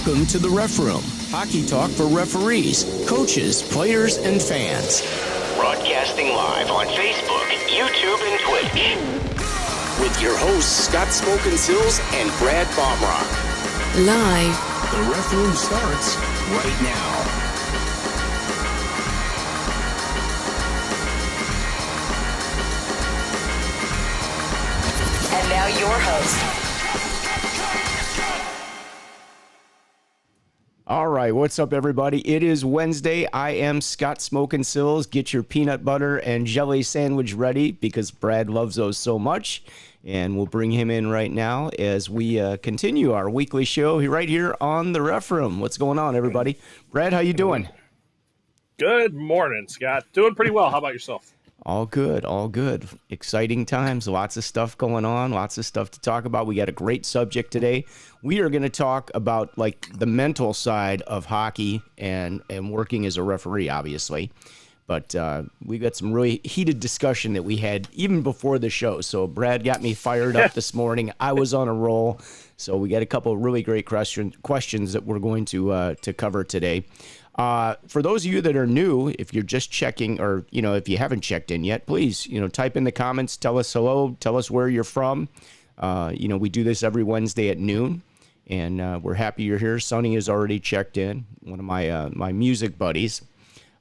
Welcome to the Ref Room, hockey talk for referees, coaches, players, and fans. Broadcasting live on Facebook, YouTube, and Twitch. With your hosts, Scott Smokin, Silz, and Brad Baumruck. Live. The Ref Room starts right now. And now your host. All right, what's up, everybody? It is Wednesday. I am Scott Smokin Silz. Get your peanut butter and jelly sandwich ready because Brad loves those so much. And we'll bring him in right now as we continue our weekly show right here on the Ref Room. What's going on, everybody? Brad, how you doing? Good morning, Scott. Doing pretty well. How about yourself? All good, all good. Exciting times, lots of stuff going on, lots of stuff to talk about. We got a great subject today. We are going to talk about like the mental side of hockey and working as a referee, obviously. But we got some really heated discussion that we had even before the show. So Brad got me fired up this morning. I was on a roll. So we got a couple of really great questions that we're going to cover today. For those of you that are new, if you're just checking or, if you haven't checked in yet, please, type in the comments, tell us hello, tell us where you're from. We do this every Wednesday at noon, and we're happy you're here. Sonny has already checked in, one of my music buddies.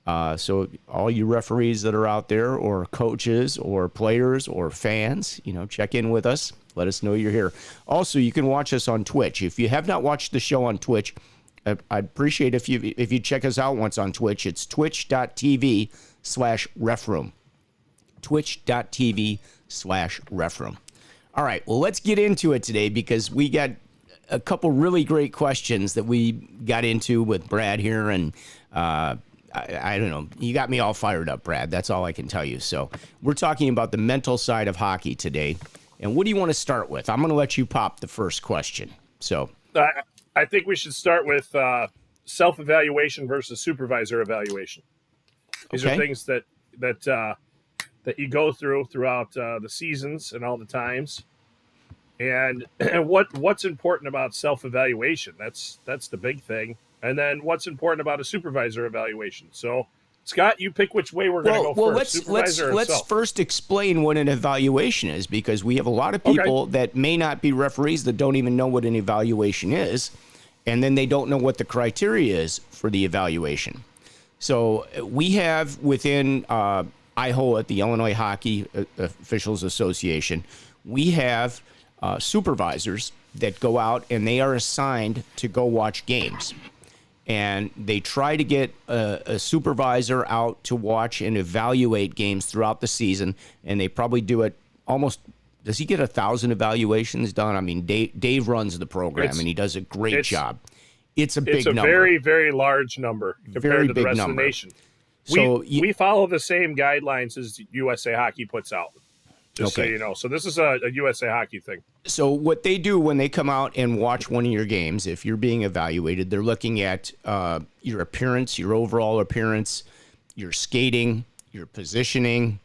So all you referees that are out there or coaches or players or fans, check in with us. Let us know you're here. Also, you can watch us on Twitch. If you have not watched the show on Twitch, I'd appreciate if you check us out once on Twitch. It's twitch.tv/refroom. Twitch.tv/refroom. All right, well, let's get into it today because we got a couple really great questions that we got into with Brad here. And I don't know, you got me all fired up, Brad. That's all I can tell you. So we're talking about the mental side of hockey today. And what do you want to start with? I'm going to let you pop the first question. So I think we should start with self-evaluation versus supervisor evaluation. These are things that you go throughout the seasons and all the times. And what's important about self-evaluation? That's the big thing. And then what's important about a supervisor evaluation? So, Scott, you pick which way we're going to go first. Let's first explain what an evaluation is, because we have a lot of people that may not be referees that don't even know what an evaluation is, and then they don't know what the criteria is for the evaluation. So we have within IHO at the Illinois Hockey Officials Association, we have supervisors that go out and they are assigned to go watch games. And they try to get a supervisor out to watch and evaluate games throughout the season. And they probably do it almost, does he get 1,000 evaluations done? I mean, Dave runs the program and he does a great job. It's a big number. It's a very, very large number compared to the rest of the nation. So we follow the same guidelines as USA Hockey puts out. Just so you know. So this is a USA Hockey thing. So what they do when they come out and watch one of your games, if you're being evaluated, they're looking at your appearance, your overall appearance, your skating, your positioning,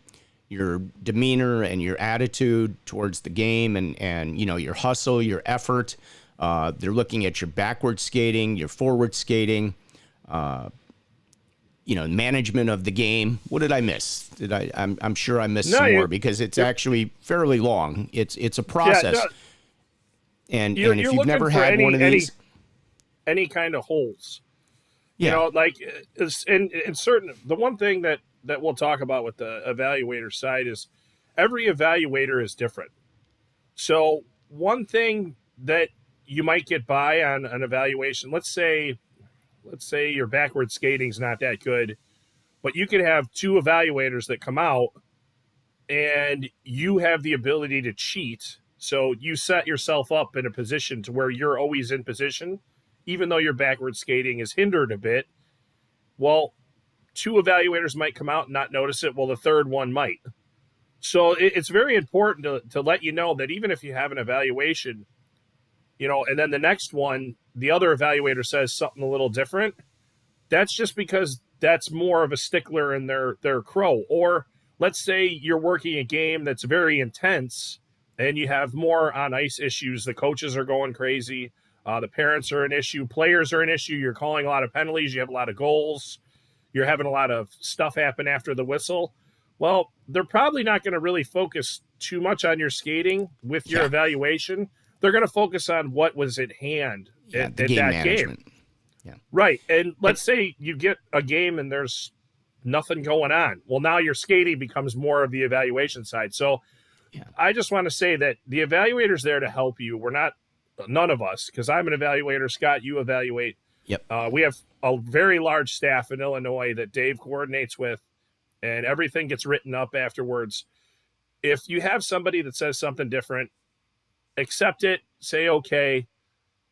your demeanor, and your attitude towards the game, and you know, your hustle, your effort. They're looking at your backward skating, your forward skating, you know, management of the game. What did I miss? I'm sure I missed some more, because it's actually fairly long. It's a process. And if you've never had one of these, any kind of holes, you know, like in certain, the one thing that we'll talk about with the evaluator side is every evaluator is different. So one thing that you might get by on an evaluation, let's say your backward skating's not that good, but you could have two evaluators that come out and you have the ability to cheat. So you set yourself up in a position to where you're always in position, even though your backward skating is hindered a bit. Well, two evaluators might come out and not notice it. Well, the third one might. So it's very important to let you know that even if you have an evaluation, you know, and then the next one, the other evaluator says something a little different, that's just because that's more of a stickler in their crow. Or let's say you're working a game that's very intense and you have more on ice issues. The coaches are going crazy. The parents are an issue. Players are an issue. You're calling a lot of penalties. You have a lot of goals. You're having a lot of stuff happen after the whistle. Well, they're probably not going to really focus too much on your skating with your evaluation. They're going to focus on what was at hand in that game. Yeah. Right. And let's say you get a game and there's nothing going on. Well, now your skating becomes more of the evaluation side. So I just want to say that the evaluator's there to help you. We're not, none of us, because I'm an evaluator. Scott, you evaluate. Yep. We have a very large staff in Illinois that Dave coordinates with, and everything gets written up afterwards. If you have somebody that says something different, accept it, say okay,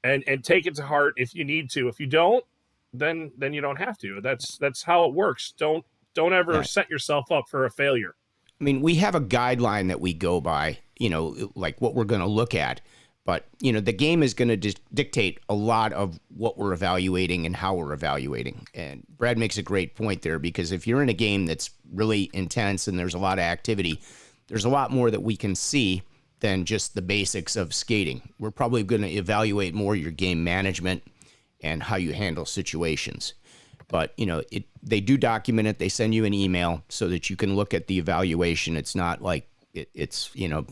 and take it to heart if you need to. If you don't, then you don't have to. That's how it works. Don't ever set yourself up for a failure. I mean, we have a guideline that we go by, you know, like what we're going to look at. But, you know, the game is going to dictate a lot of what we're evaluating and how we're evaluating. And Brad makes a great point there, because if you're in a game that's really intense and there's a lot of activity, there's a lot more that we can see than just the basics of skating. We're probably going to evaluate more your game management and how you handle situations. But, you know, they do document it. They send you an email so that you can look at the evaluation. It's not like it's, you know,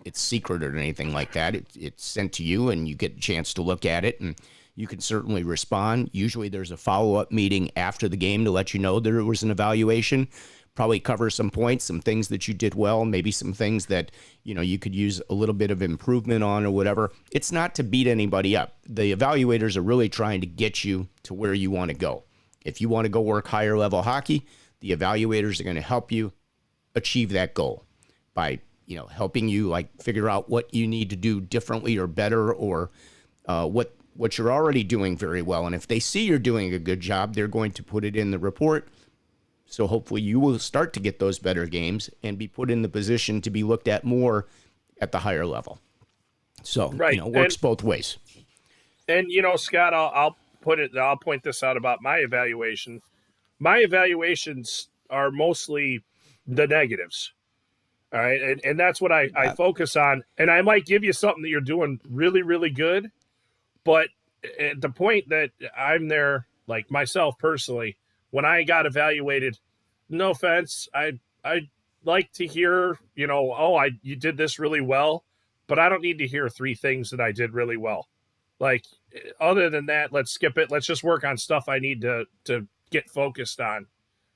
it's secret or anything like that. It's sent to you and you get a chance to look at it, and you can certainly respond. Usually there's a follow-up meeting after the game to let you know there was an evaluation. Probably cover some points, some things that you did well, maybe some things that, you know, you could use a little bit of improvement on or whatever. It's not to beat anybody up. The evaluators are really trying to get you to where you want to go. If you want to go work higher level hockey, the evaluators are going to help you achieve that goal by, you know, helping you like figure out what you need to do differently or better, or what you're already doing very well. And if they see you're doing a good job, they're going to put it in the report. So hopefully you will start to get those better games and be put in the position to be looked at more at the higher level. So, you know, it works both ways. And, you know, Scott, I'll I'll point this out about my evaluation. My evaluations are mostly the negatives. All right. And that's what I focus on. And I might give you something that you're doing really, really good. But at the point that I'm there, like myself personally, when I got evaluated, no offense, I like to hear, you did this really well, but I don't need to hear 3 things that I did really well. Like, other than that, let's skip it. Let's just work on stuff I need to get focused on.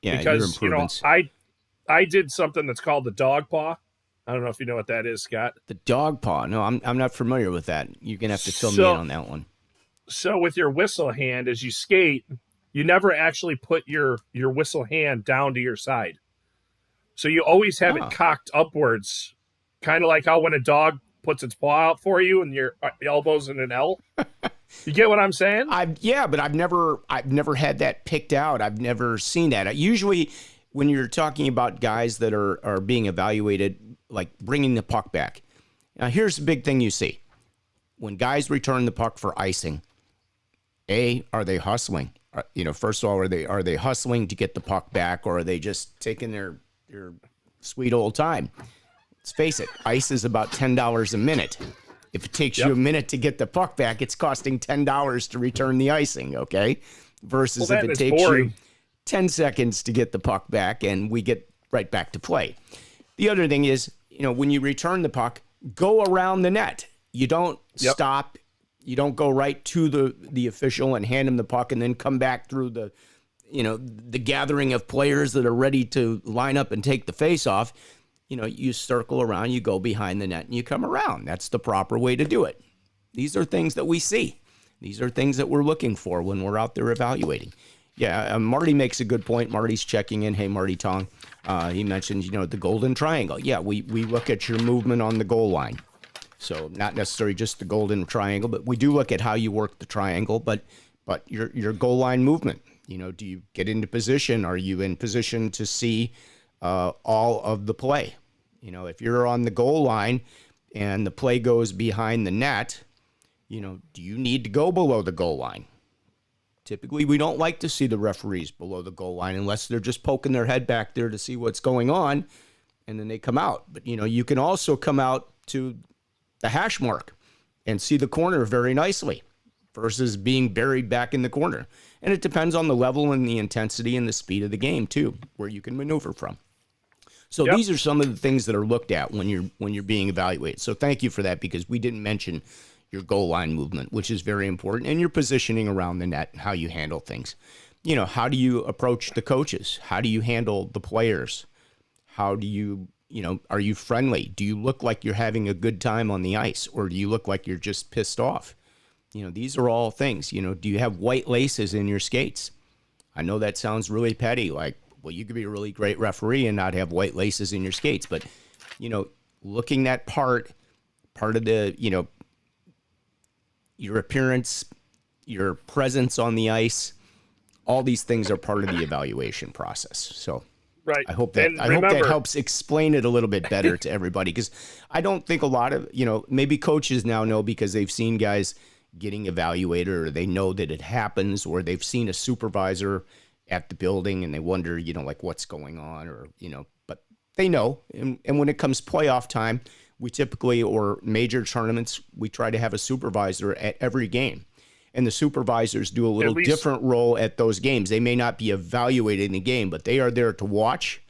Yeah, because, I did something that's called the dog paw. I don't know if you know what that is, Scott. The dog paw. No, I'm not familiar with that. You're going to have to fill me in on that one. So with your whistle hand, as you skate, you never actually put your whistle hand down to your side. So you always have it cocked upwards, kind of like how when a dog puts its paw out for you and your elbow's in an L. You get what I'm saying? But I've never had that picked out. I've never seen that. Usually when you're talking about guys that are being evaluated, like bringing the puck back. Now, here's the big thing you see. When guys return the puck for icing, are they hustling? First of all, are they hustling to get the puck back, or are they just taking their sweet old time? Let's face it, ice is about $10 a minute. If it takes you a minute to get the puck back, it's costing $10 to return the icing, okay? Versus if it takes you 10 seconds to get the puck back and we get right back to play. The other thing is, when you return the puck, go around the net. You don't stop. You don't go right to the official and hand him the puck and then come back through the gathering of players that are ready to line up and take the face off. You circle around, you go behind the net, and you come around. That's the proper way to do it. These are things that we see. These are things that we're looking for when we're out there evaluating. Yeah, Marty makes a good point. Marty's checking in. Hey, Marty Tong. He mentioned, the golden triangle. Yeah, we look at your movement on the goal line. So not necessarily just the golden triangle, but we do look at how you work the triangle, but your goal line movement. Do you get into position? Are you in position to see all of the play? If you're on the goal line and the play goes behind the net, do you need to go below the goal line? Typically, we don't like to see the referees below the goal line unless they're just poking their head back there to see what's going on, and then they come out. But, you can also come out to the hash mark and see the corner very nicely versus being buried back in the corner. And it depends on the level and the intensity and the speed of the game, too, where you can maneuver from. So these are some of the things that are looked at when you're being evaluated. So thank you for that, because we didn't mention your goal line movement, which is very important, and your positioning around the net and how you handle things. How do you approach the coaches? How do you handle the players? How do you, are you friendly? Do you look like you're having a good time on the ice, or do you look like you're just pissed off? These are all things. Do you have white laces in your skates? I know that sounds really petty, like, well, you could be a really great referee and not have white laces in your skates. But, looking at part of the, your appearance, your presence on the ice, all these things are part of the evaluation process. So right. I hope that helps explain it a little bit better to everybody, because I don't think a lot of, maybe coaches now know because they've seen guys getting evaluated, or they know that it happens, or they've seen a supervisor at the building and they wonder, like what's going on, or, but they know. And when it comes playoff time, we typically, or major tournaments, we try to have a supervisor at every game. And the supervisors do a little different role at those games. They may not be evaluating the game, but they are there to watch.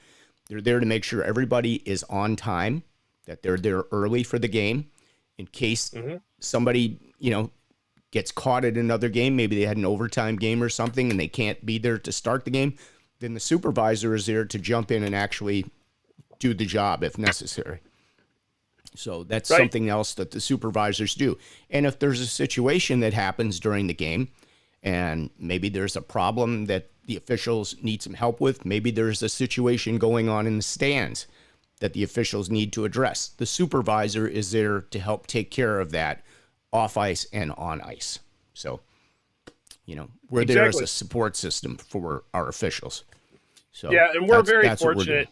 They're there to make sure everybody is on time, that they're there early for the game in case somebody, gets caught at another game. Maybe they had an overtime game or something and they can't be there to start the game. Then the supervisor is there to jump in and actually do the job if necessary. So that's something else that the supervisors do. And if there's a situation that happens during the game, and maybe there's a problem that the officials need some help with, maybe there's a situation going on in the stands that the officials need to address, the supervisor is there to help take care of that off ice and on ice. So, we're there as a support system for our officials. So yeah, and we're very fortunate.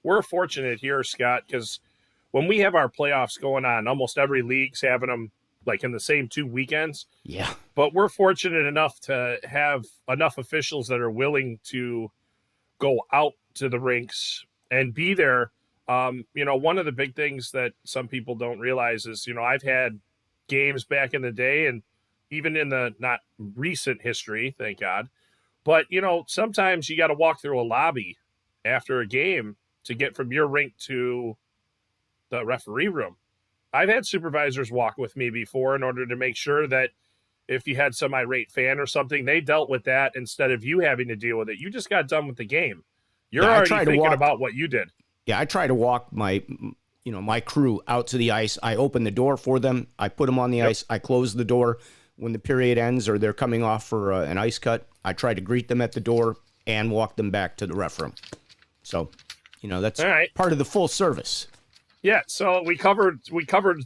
We're fortunate here, Scott, because when we have our playoffs going on, almost every league's having them like in the same 2 weekends. Yeah. But we're fortunate enough to have enough officials that are willing to go out to the rinks and be there. One of the big things that some people don't realize is, I've had games back in the day and even in the not recent history, thank God. But, sometimes you got to walk through a lobby after a game to get from your rink to the referee room. I've had supervisors walk with me before in order to make sure that if you had some irate fan or something, they dealt with that instead of you having to deal with it. You just got done with the game. You're already thinking about what you did. Yeah, I try to walk my crew out to the ice. I open the door for them. I put them on the ice. I close the door when the period ends or they're coming off for an ice cut. I try to greet them at the door and walk them back to the ref room. So, that's all right. Part of the full service. Yeah, so we covered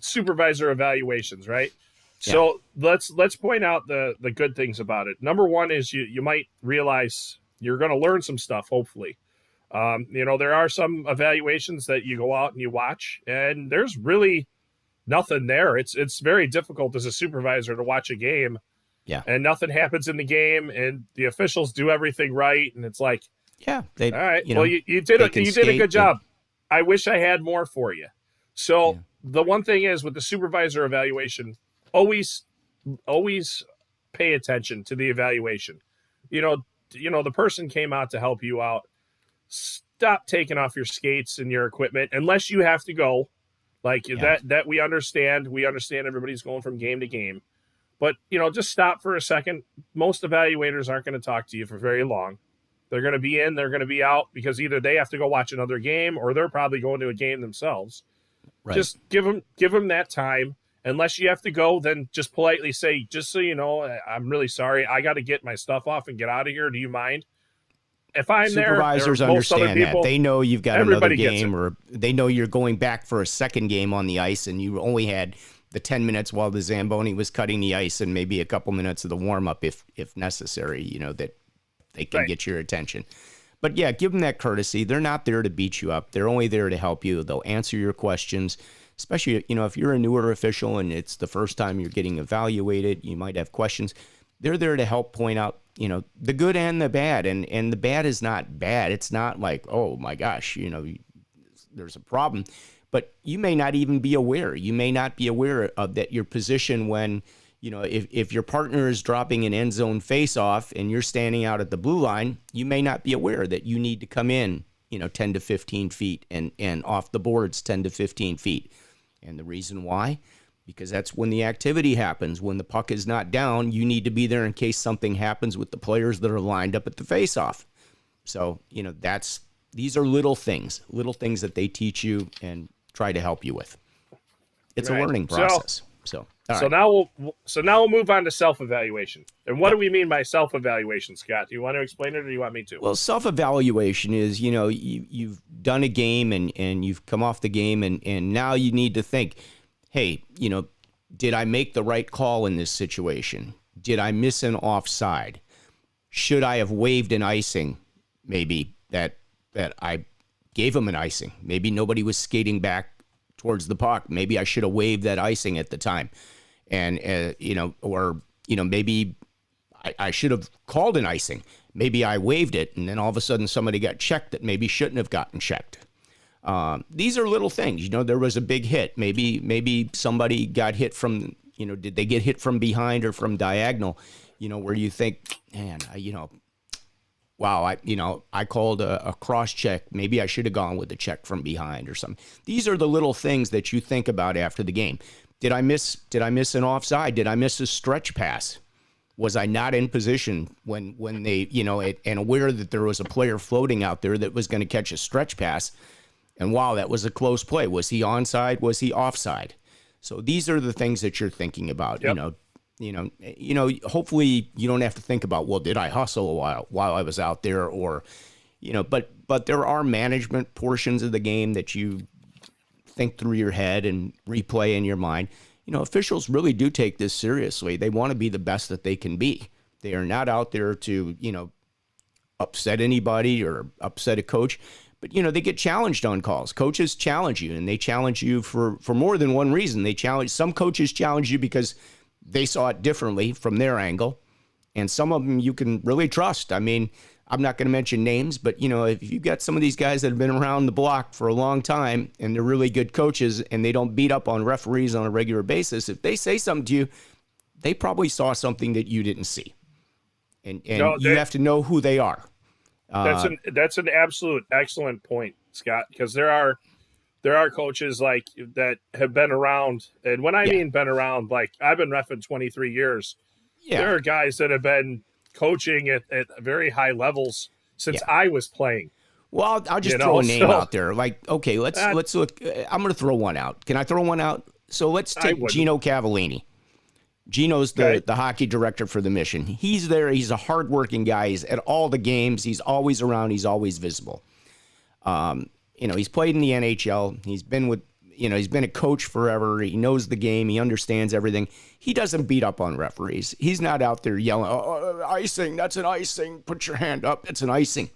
supervisor evaluations, right? So let's point out the good things about it. Number one is you might realize you're going to learn some stuff, hopefully. There are some evaluations that you go out and you watch, and there's really nothing there. It's very difficult as a supervisor to watch a game, and nothing happens in the game, and the officials do everything right, and it's like, all right, you did a good job. I wish I had more for you. So the one thing is with the supervisor evaluation, always pay attention to the evaluation. The person came out to help you out. Stop taking off your skates and your equipment unless you have to go. That we understand. We understand everybody's going from game to game. But, just stop for a second. Most evaluators aren't going to talk to you for very long. They're going to be in, they're going to be out because either they have to go watch another game or they're probably going to a game themselves. Right. Just give them that time. Unless you have to go, then just politely say, just so you know, I'm really sorry. I got to get my stuff off and get out of here. Do you mind? If I'm Supervisors there, understand people, that. They know you've got another game or they know you're going back for a second game on the ice and you only had the 10 minutes while the Zamboni was cutting the ice and maybe a couple minutes of the warm-up if necessary, that they can get your attention. But yeah, give them that courtesy. They're not there to beat you up. They're only there to help you. They'll answer your questions, especially, if you're a newer official and it's the first time you're getting evaluated, you might have questions. They're there to help point out, the good and the bad. And the bad is not bad. It's not like, oh my gosh, there's a problem. But you may not even be aware. You may not be aware of that your position when, if your partner is dropping an end zone face-off and you're standing out at the blue line, you may not be aware that you need to come in, 10 to 15 feet and off the boards 10 to 15 feet. And the reason why? Because that's when the activity happens. When the puck is not down, you need to be there in case something happens with the players that are lined up at the face-off. So, these are little things that they teach you and try to help you with. It's a learning process. So now we'll move on to self-evaluation. And what do we mean by self-evaluation, Scott? Do you want to explain it or do you want me to? Well, self-evaluation is, you've done a game and you've come off the game and now you need to think, hey, did I make the right call in this situation? Did I miss an offside? Should I have waived an icing? Maybe that I gave him an icing. Maybe nobody was skating back towards the puck. Maybe I should have waived that icing at the time. And, maybe I should have called an icing. Maybe I waived it, and then all of a sudden somebody got checked that maybe shouldn't have gotten checked. These are little things. There was a big hit. Maybe somebody got hit from, did they get hit from behind or from diagonal, where you think, man, wow, I called a cross check. Maybe I should have gone with the check from behind or something. These are the little things that you think about after the game. Did I miss an offside? Did I miss a stretch pass? Was I not in position when they, and aware that there was a player floating out there that was going to catch a stretch pass? And wow, that was a close play. Was he onside? Was he offside? So these are the things that you're thinking about. Yep. Hopefully you don't have to think about, well, did I hustle a while I was out there or, but there are management portions of the game that you think through your head and replay in your mind. Officials really do take this seriously. They want to be the best that they can be. They are not out there to, upset anybody or upset a coach, But, they get challenged on calls. Coaches challenge you, and they challenge you for more than one reason. Some coaches challenge you because they saw it differently from their angle, and some of them you can really trust. I mean, I'm not going to mention names, but, if you've got some of these guys that have been around the block for a long time and they're really good coaches and they don't beat up on referees on a regular basis, if they say something to you, they probably saw something that you didn't see. And you have to know who they are. That's an absolute excellent point, Scott, because there are coaches like that have been around, and when I mean been around, like I've been reffing 23 years. Yeah. There are guys that have been coaching at very high levels since I was playing. Well, I'll just throw a name out there. Like, okay, let's look. I'm going to throw one out. Can I throw one out? So let's take Gino Cavallini. Gino's the hockey director for the Mission. He's there. He's a hardworking guy. He's at all the games. He's always around. He's always visible. He's played in the NHL. He's been he's been a coach forever. He knows the game. He understands everything. He doesn't beat up on referees. He's not out there yelling, icing, that's an icing. Put your hand up. It's an icing.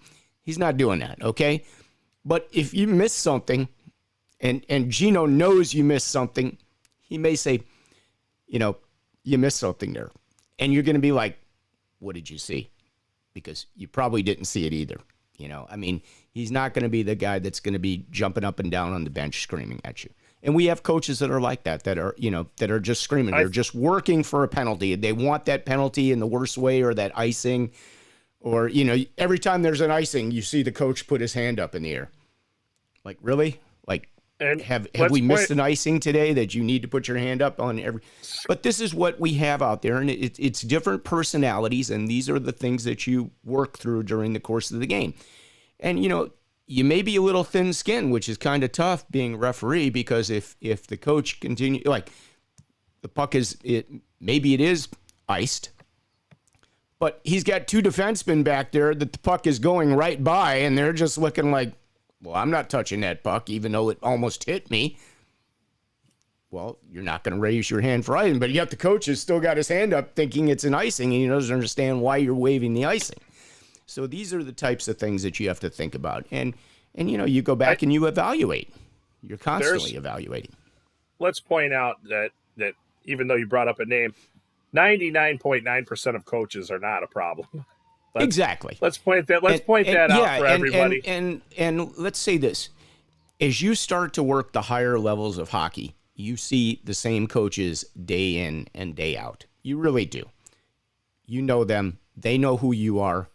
He's not doing that, okay? But if you miss something, and Gino knows you missed something, he may say, you missed something there. And you're going to be like, what did you see? Because you probably didn't see it either. He's not going to be the guy that's going to be jumping up and down on the bench screaming at you. And we have coaches that are like that are just screaming. They're just working for a penalty. They want that penalty in the worst way, or that icing. Or, every time there's an icing, you see the coach put his hand up in the air. Like, really? Like, and have we missed an icing today that you need to put your hand up on every? But this is what we have out there, and it's different personalities, and these are the things that you work through during the course of the game. And you may be a little thin-skinned, which is kind of tough being a referee, because if the coach continue, like the puck maybe it is iced, but he's got two defensemen back there that the puck is going right by, and they're just looking like, well, I'm not touching that puck, even though it almost hit me. Well, you're not going to raise your hand for icing, but yet the coach has still got his hand up thinking it's an icing, and he doesn't understand why you're waving the icing. So these are the types of things that you have to think about. And you go back and you evaluate. You're constantly evaluating. Let's point out that even though you brought up a name, 99.9% of coaches are not a problem. Exactly. Let's point that out for everybody. And let's say this. As you start to work the higher levels of hockey, you see the same coaches day in and day out. You really do. You know them. They know who you are.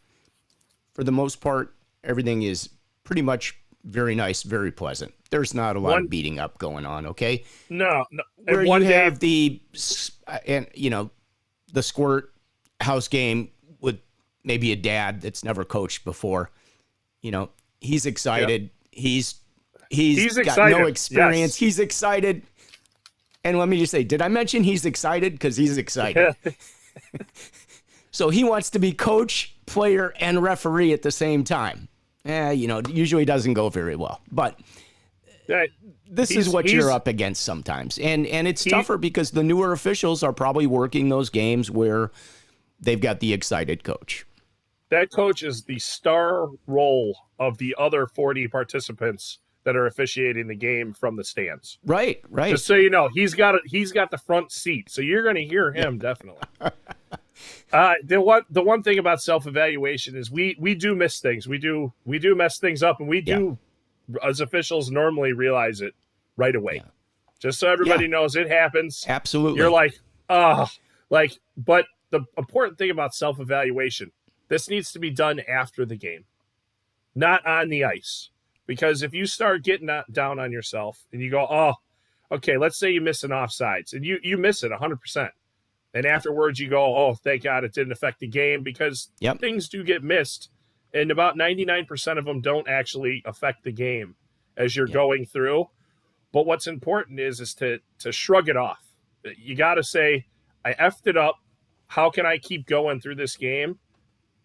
For the most part, everything is pretty much very nice, very pleasant. There's not a lot of beating up going on, okay? No. Where you have the squirt house game with maybe a dad that's never coached before. He's excited. Yep. He's got excited. No experience. Yes. He's excited. And let me just say, did I mention he's excited? Because he's excited. So he wants to be coach, player, and referee at the same time. Usually doesn't go very well. But this is what you're up against sometimes. And it's tougher because the newer officials are probably working those games where they've got the excited coach. That coach is the star role of the other 40 participants that are officiating the game from the stands. Right. Just so you know, he's got the front seat, so you're going to hear him definitely. The one thing about self-evaluation is we do miss things. We do mess things up, and we do as officials normally realize it right away. Yeah. Just so everybody knows it happens. Absolutely. You're like, but the important thing about self-evaluation, this needs to be done after the game, not on the ice. Because if you start getting down on yourself and you go, okay, let's say you miss an offsides and you miss it 100%. And afterwards you go, thank God it didn't affect the game, because things do get missed. And about 99% of them don't actually affect the game as you're going through. But what's important is to shrug it off. You got to say, I effed it up. How can I keep going through this game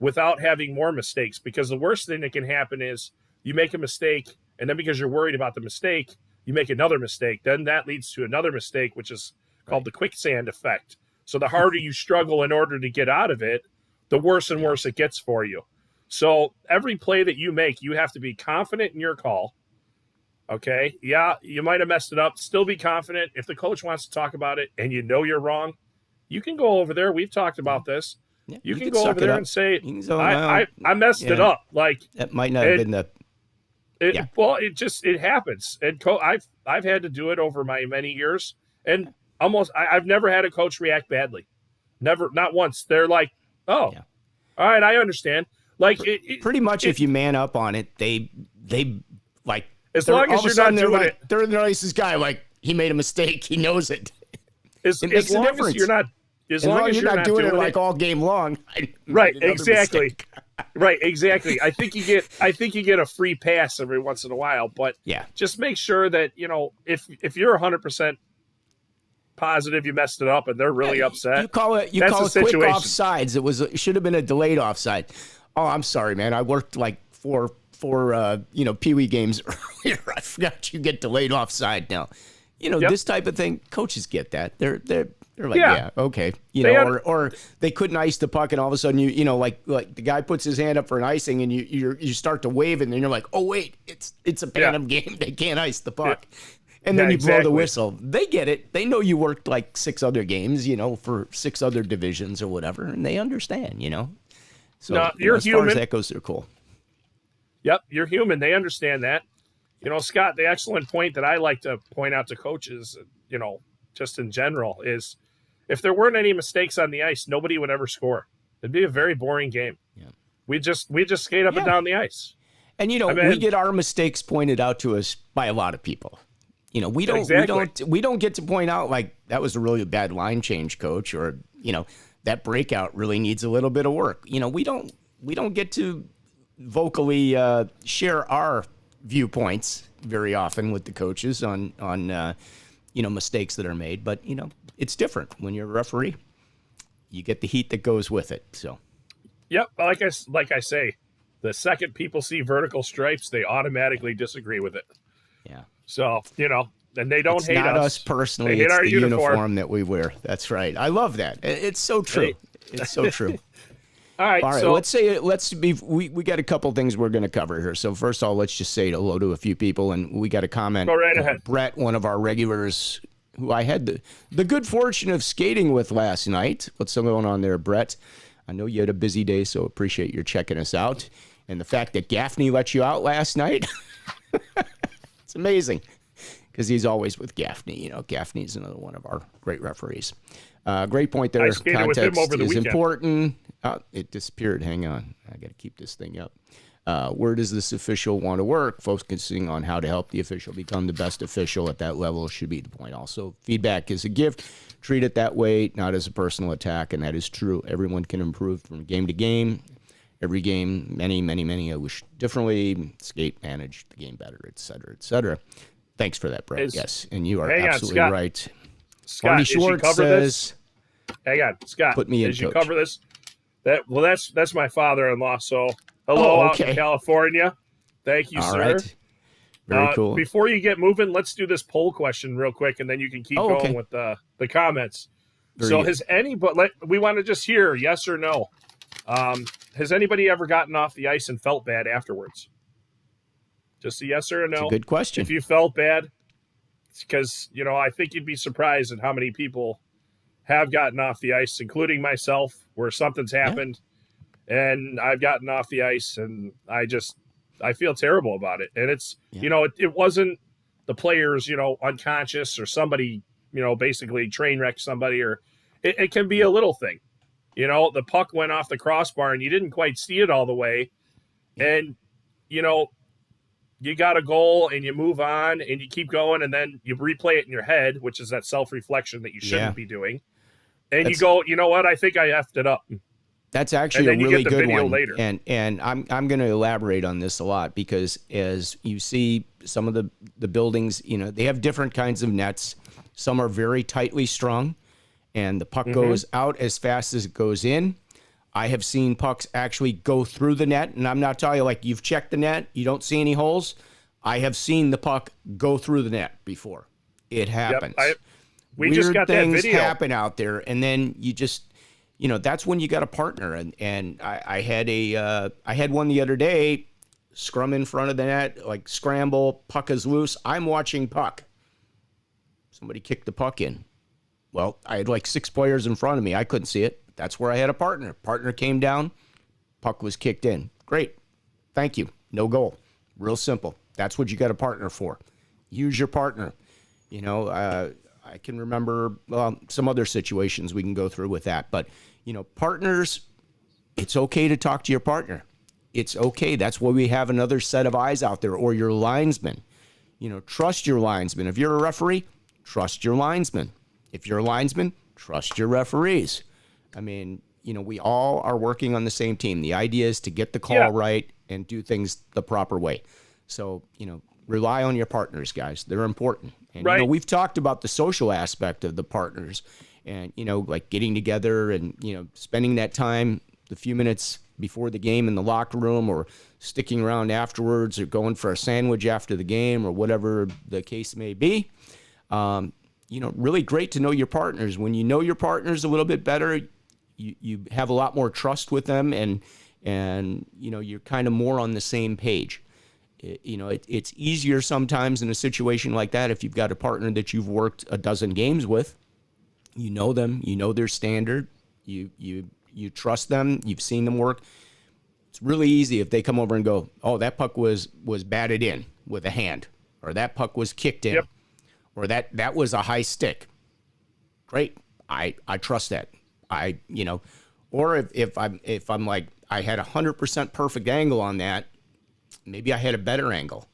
without having more mistakes? Because the worst thing that can happen is you make a mistake, and then because you're worried about the mistake, you make another mistake. Then that leads to another mistake, which is called the quicksand effect. So the harder you struggle in order to get out of it, the worse and worse it gets for you. So every play that you make, you have to be confident in your call. Okay. Yeah, you might have messed it up. Still be confident. If the coach wants to talk about it and you know you're wrong, you can go over there. We've talked about this. Yeah, you can go over there and say, I messed it up. Like that might not have been the. Well, it happens. And I've had to do it over my many years, and I've never had a coach react badly. Never, not once. They're like, oh, all right, I understand. Like pretty much, if you man up on it, they like. As long as you're not doing it, they're the nicest guy. Like, he made a mistake, he knows it. As long as you're not, as long as you're not doing it like all game long. Right, exactly. Right, exactly. I think you get a free pass every once in a while, but just make sure that if you're 100% positive you messed it up and they're really upset, you call it quick offsides. It should have been a delayed offside. Oh, I'm sorry, man. I worked like four Pee Wee games earlier. I forgot you get delayed offside now. This type of thing, coaches get that. They're like, okay. Or they couldn't ice the puck and all of a sudden like the guy puts his hand up for an icing and you start to wave and then you're like, oh wait, it's a Bantam game. They can't ice the puck. And then you blow the whistle. They get it. They know you worked like 6 other games, for 6 other divisions or whatever, and they understand, So no, you're as human. far as that goes, they're cool. Yep, you're human. They understand that. Scott, the excellent point that I like to point out to coaches, just in general, is if there weren't any mistakes on the ice, nobody would ever score. It'd be a very boring game. Yeah. We just skate up and down the ice. And we get our mistakes pointed out to us by a lot of people. We don't get to point out like that was a really bad line change, coach, or that breakout really needs a little bit of work. We don't get to vocally share our viewpoints very often with the coaches on mistakes that are made, but it's different when you're a referee. You get the heat that goes with it. So, yep, like I say, the second people see vertical stripes, they automatically disagree with it. Yeah. So and they don't hate us. Not us personally. They hate our the uniform that we wear. That's right. I love that. It's so true. It's so true. All right. So we got a couple things we're going to cover here. So first of all, let's just say hello to a few people, and we got a comment. Go right ahead. Brett, one of our regulars, who I had the good fortune of skating with last night. What's going on there, Brett? I know you had a busy day, so appreciate your checking us out. And the fact that Gaffney let you out last night, it's amazing, because he's always with Gaffney. Gaffney's another one of our great referees. Great point there. I skated with him over the is weekend. Important. It disappeared. Hang on. I got to keep this thing up. Where does this official want to work? Focusing on how to help the official become the best official at that level should be the point. Also, feedback is a gift. Treat it that way, not as a personal attack, and that is true. Everyone can improve from game to game. Every game, many, I wish differently. Skate, manage the game better, et cetera, et cetera. Thanks for that, Brett. Yes, and you are absolutely right. Scott, Barney Schwartz says, hang on, Scott, put me in, as you coach. cover this, that's my father-in-law. So hello out in California. Thank you, all sir. Right. Very cool. Before you get moving, let's do this poll question real quick, and then you can keep going with the comments. Very good. We want to just hear yes or no. Has anybody ever gotten off the ice and felt bad afterwards? Just a yes or a no. That's a good question. If you felt bad, because I think you'd be surprised at how many people have gotten off the ice, including myself, where something's happened and I've gotten off the ice and I feel terrible about it. And it's, it wasn't the players, unconscious or somebody, basically train wrecked somebody, or it can be a little thing. The puck went off the crossbar and you didn't quite see it all the way. And, you got a goal and you move on and you keep going, and then you replay it in your head, which is that self-reflection that you shouldn't be doing. And you go, you know what? I think I effed it up. That's actually a really good one. Later. And I'm going to elaborate on this a lot, because as you see some of the buildings, they have different kinds of nets. Some are very tightly strung, and the puck goes out as fast as it goes in. I have seen pucks actually go through the net, and I'm not telling you like you've checked the net, you don't see any holes. I have seen the puck go through the net before. It happens. We Weird just got things that video. Happen out there, and then you that's when you got a partner. And I had one the other day, scrum in front of the net, like scramble, puck is loose. I'm watching puck. Somebody kicked the puck in. Well, I had like 6 players in front of me. I couldn't see it. That's where I had a partner. Partner came down, puck was kicked in. Great. Thank you. No goal. Real simple. That's what you got a partner for. Use your partner. I can remember some other situations we can go through with that. But, partners, it's okay to talk to your partner. It's okay. That's why we have another set of eyes out there, or your linesman. Trust your linesman. If you're a referee, trust your linesman. If you're a linesman, trust your referees. I mean, we all are working on the same team. The idea is to get the call right and do things the proper way. So, rely on your partners, guys. They're important. And, we've talked about the social aspect of the partners and, like getting together and, spending that time, the few minutes before the game in the locker room, or sticking around afterwards, or going for a sandwich after the game, or whatever the case may be. Really great to know your partners. When you know your partners a little bit better, you have a lot more trust with them, and you're kind of more on the same page. It's easier sometimes in a situation like that if you've got a partner that you've worked a dozen games with. You know them, you know their standard, you trust them, you've seen them work. It's really easy if they come over and go, oh, that puck was batted in with a hand, or that puck was kicked in, or that was a high stick. Great, I trust that. Or if I'm like, I had 100% perfect angle on that, maybe I had a better angle,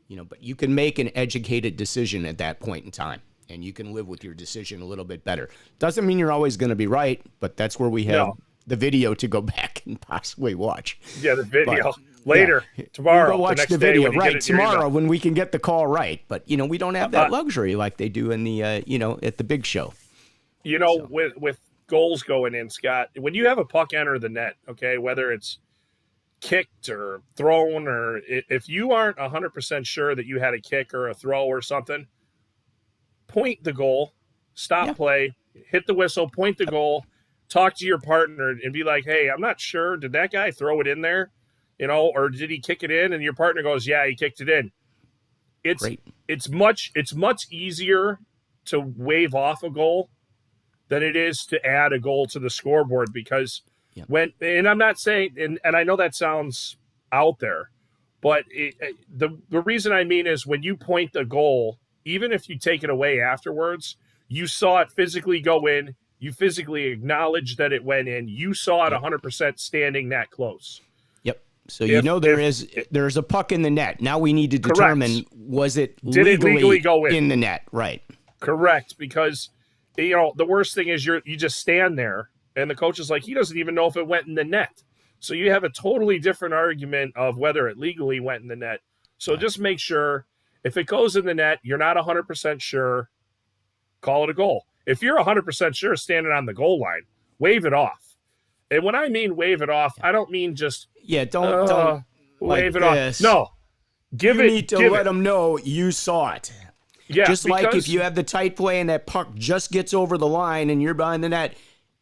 but you can make an educated decision at that point in time, and you can live with your decision a little bit better. Doesn't mean you're always going to be right, but that's where we have the video to go back and possibly watch. Yeah, the video later tomorrow. Go watch the next video day tomorrow when we can get the call right. But we don't have that luxury like they do in the at the big show. With goals going in, Scott, when you have a puck enter the net, okay, whether it's kicked or thrown, or if you aren't 100% sure that you had a kick or a throw or something, point the goal, stop play, hit the whistle, point the goal, talk to your partner and be like, hey, I'm not sure. Did that guy throw it in there? Or did he kick it in? And your partner goes, yeah, he kicked it in. It's much easier to wave off a goal than it is to add a goal to the scoreboard, because and I'm not saying, and I know that sounds out there, but the reason I mean is when you point the goal, even if you take it away afterwards, you saw it physically go in, you physically acknowledged that it went in, you saw it 100% standing that close. Yep. So there's a puck in the net. Now we need to determine, did it legally go in the net? Right. Correct. Because the worst thing is you just stand there and the coach is like, he doesn't even know if it went in the net. So you have a totally different argument of whether it legally went in the net. So just make sure if it goes in the net, you're not 100% sure, call it a goal. If you're 100% sure standing on the goal line, wave it off. And when I mean wave it off, I don't mean just don't wave it this. off. No, you need to let them know you saw it. Yeah, just like if you have the tight play and that puck just gets over the line and you're behind the net,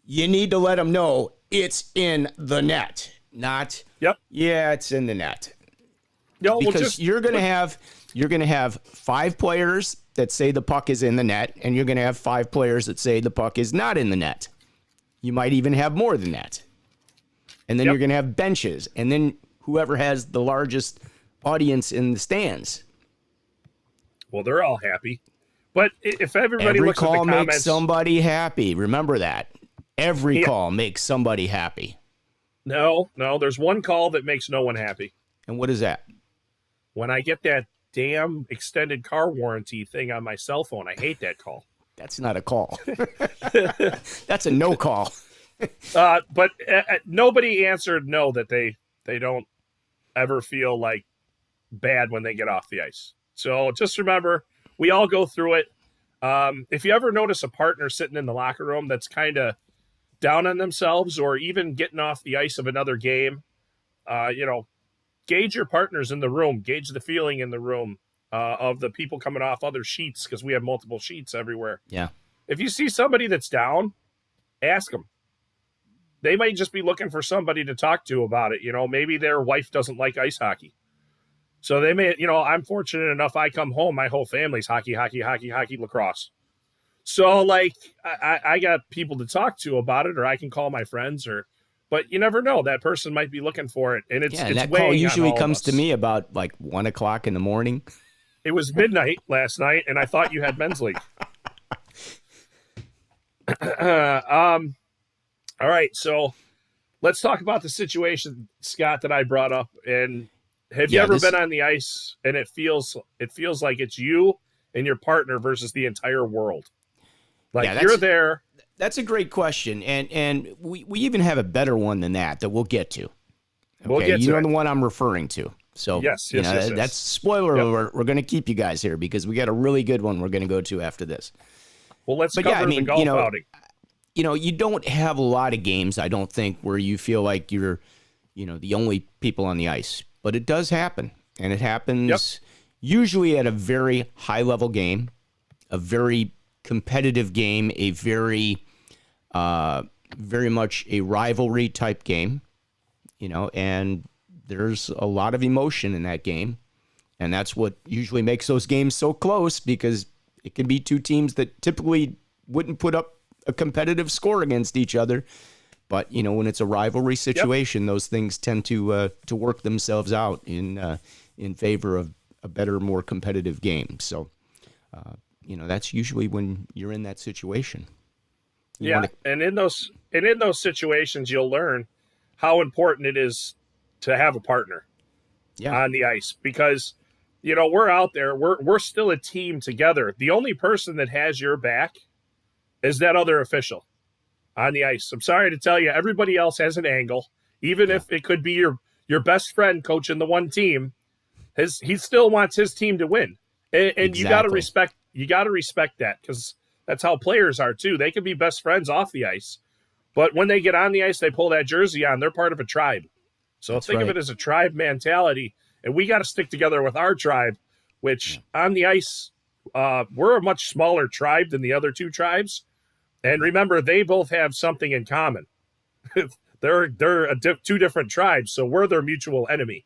you need to let them know it's in the net. Not it's in the net. No, because you're gonna have 5 players that say the puck is in the net, and you're gonna have 5 players that say the puck is not in the net. You might even have more than that. And then you're gonna have benches, and then whoever has the largest audience in the stands. Well, they're all happy. But if everybody looks at the comments, every call makes somebody happy. Remember that. Every call makes somebody happy. No, there's one call that makes no one happy. And what is that? When I get that damn extended car warranty thing on my cell phone, I hate that call. That's not a call. That's a no call. But nobody answered no, that they don't ever feel like bad when they get off the ice. So just remember, we all go through it. If you ever notice a partner sitting in the locker room that's kind of down on themselves, or even getting off the ice of another game, gauge your partners in the room, gauge the feeling in the room of the people coming off other sheets, because we have multiple sheets everywhere. Yeah. If you see somebody that's down, ask them. they might just be looking for somebody to talk to about it. Maybe their wife doesn't like ice hockey. So they may, I'm fortunate enough, I come home, my whole family's hockey, lacrosse. So like I got people to talk to about it, or I can call my friends, but you never know, that person might be looking for it. And it's that call usually comes to me about like 1 o'clock in the morning. It was midnight last night, and I thought you had men's league. All right, so let's talk about the situation, Scott, that I brought up. And have you ever been on the ice and it feels like it's you and your partner versus the entire world? Like you're there. That's a great question, and we even have a better one than that we'll get to. Okay? We'll get to you know the one I'm referring to. So yes. That's spoiler alert. We're going to keep you guys here because we got a really good one we're going to go to after this. Well, let's cover the golf outing. You don't have a lot of games, I don't think, where you feel like you're, the only people on the ice. But it does happen, and it happens usually at a very high-level game, a very competitive game, a very much a rivalry-type game, and there's a lot of emotion in that game, and that's what usually makes those games so close, because it can be two teams that typically wouldn't put up a competitive score against each other. But, when it's a rivalry situation, those things tend to work themselves out in favor of a better, more competitive game. So, that's usually when you're in that situation. And in those situations, you'll learn how important it is to have a partner on the ice, because, we're out there, we're still a team together. The only person that has your back is that other official on the ice. I'm sorry to tell you, everybody else has an angle, even if it could be your best friend coaching the one team. He still wants his team to win, and Exactly. you got to respect that, because that's how players are too. They can be best friends off the ice, but when they get on the ice, they pull that jersey on. They're part of a tribe. So think of it as a tribe mentality, and we got to stick together with our tribe, which on the ice, we're a much smaller tribe than the other two tribes. And remember, they both have something in common. They're two different tribes, so we're their mutual enemy.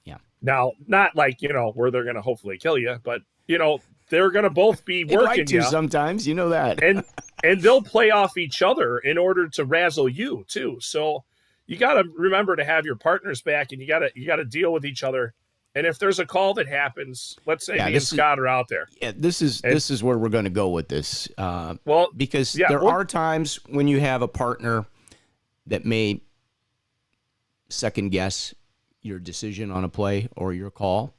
Yeah. Now, not like, where they're going to hopefully kill you, but, they're going to both be working like to sometimes, that. and they'll play off each other in order to razzle you, too. So you got to remember to have your partners back, and you got to deal with each other. And if there's a call that happens, let's say me and Scott are out there. Yeah, this is where we're going to go with this. Because there are times when you have a partner that may second guess your decision on a play or your call.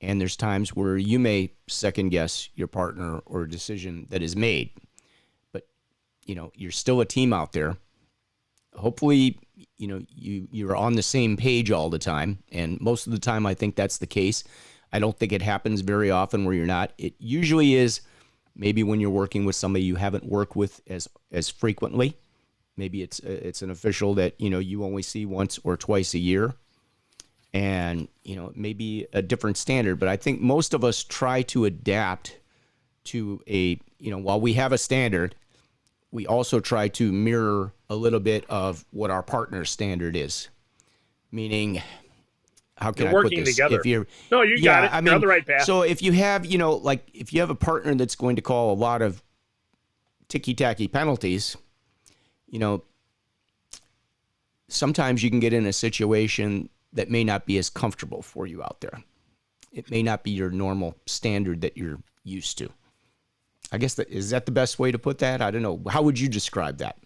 And there's times where you may second guess your partner or a decision that is made. But, you're still a team out there. Hopefully, you're on the same page all the time. And most of the time, I think that's the case. I don't think it happens very often where you're not. It usually is maybe when you're working with somebody you haven't worked with as frequently. Maybe it's an official that, you only see once or twice a year. And, it may be a different standard. But I think most of us try to adapt to while we have a standard, we also try to mirror a little bit of what our partner's standard is. Meaning, how can I put this? Together. If you're, no, you got it. You're on the right path. So if you have, if you have a partner that's going to call a lot of ticky-tacky penalties, sometimes you can get in a situation that may not be as comfortable for you out there. It may not be your normal standard that you're used to. I guess is that the best way to put that? I don't know. How would you describe that?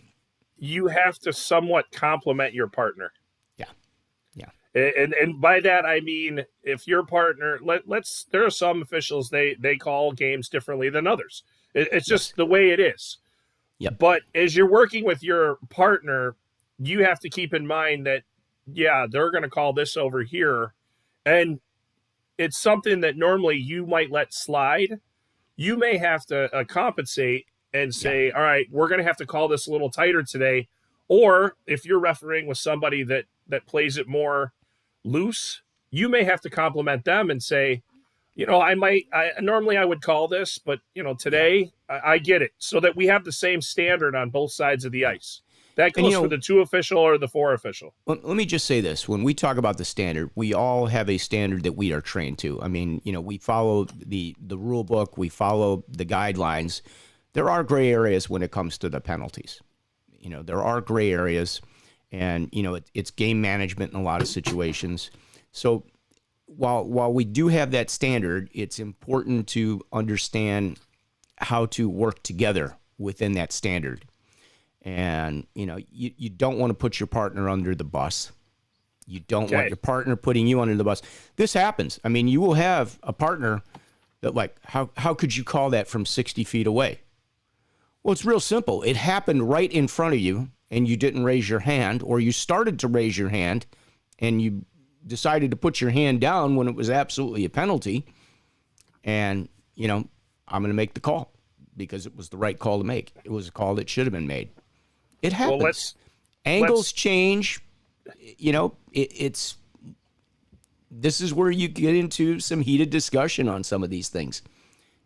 You have to somewhat compliment your partner. Yeah. And by that, I mean, if your partner, there are some officials, they call games differently than others. It's just the way it is. Yep. But as you're working with your partner, you have to keep in mind that, they're going to call this over here. And it's something that normally you might let slide. You may have to compensate and say, all right, we're going to have to call this a little tighter today. Or if you're refereeing with somebody that plays it more loose, you may have to compliment them and say, normally I would call this, but today I get it, so that we have the same standard on both sides of the ice. That goes for the 2 official or the 4 official. Let me just say this. When we talk about the standard, we all have a standard that we are trained to. I mean, we follow the rule book. We follow the guidelines. There are gray areas when it comes to the penalties. There are gray areas, and, it's game management in a lot of situations. So while we do have that standard, it's important to understand how to work together within that standard. And, you don't want to put your partner under the bus. You don't want your partner putting you under the bus. This happens. I mean, you will have a partner that how could you call that from 60 feet away? Well, it's real simple. It happened right in front of you and you didn't raise your hand, or you started to raise your hand and you decided to put your hand down when it was absolutely a penalty. And, I'm going to make the call because it was the right call to make. It was a call that should have been made. It happens. Well, Angles change. This is where you get into some heated discussion on some of these things.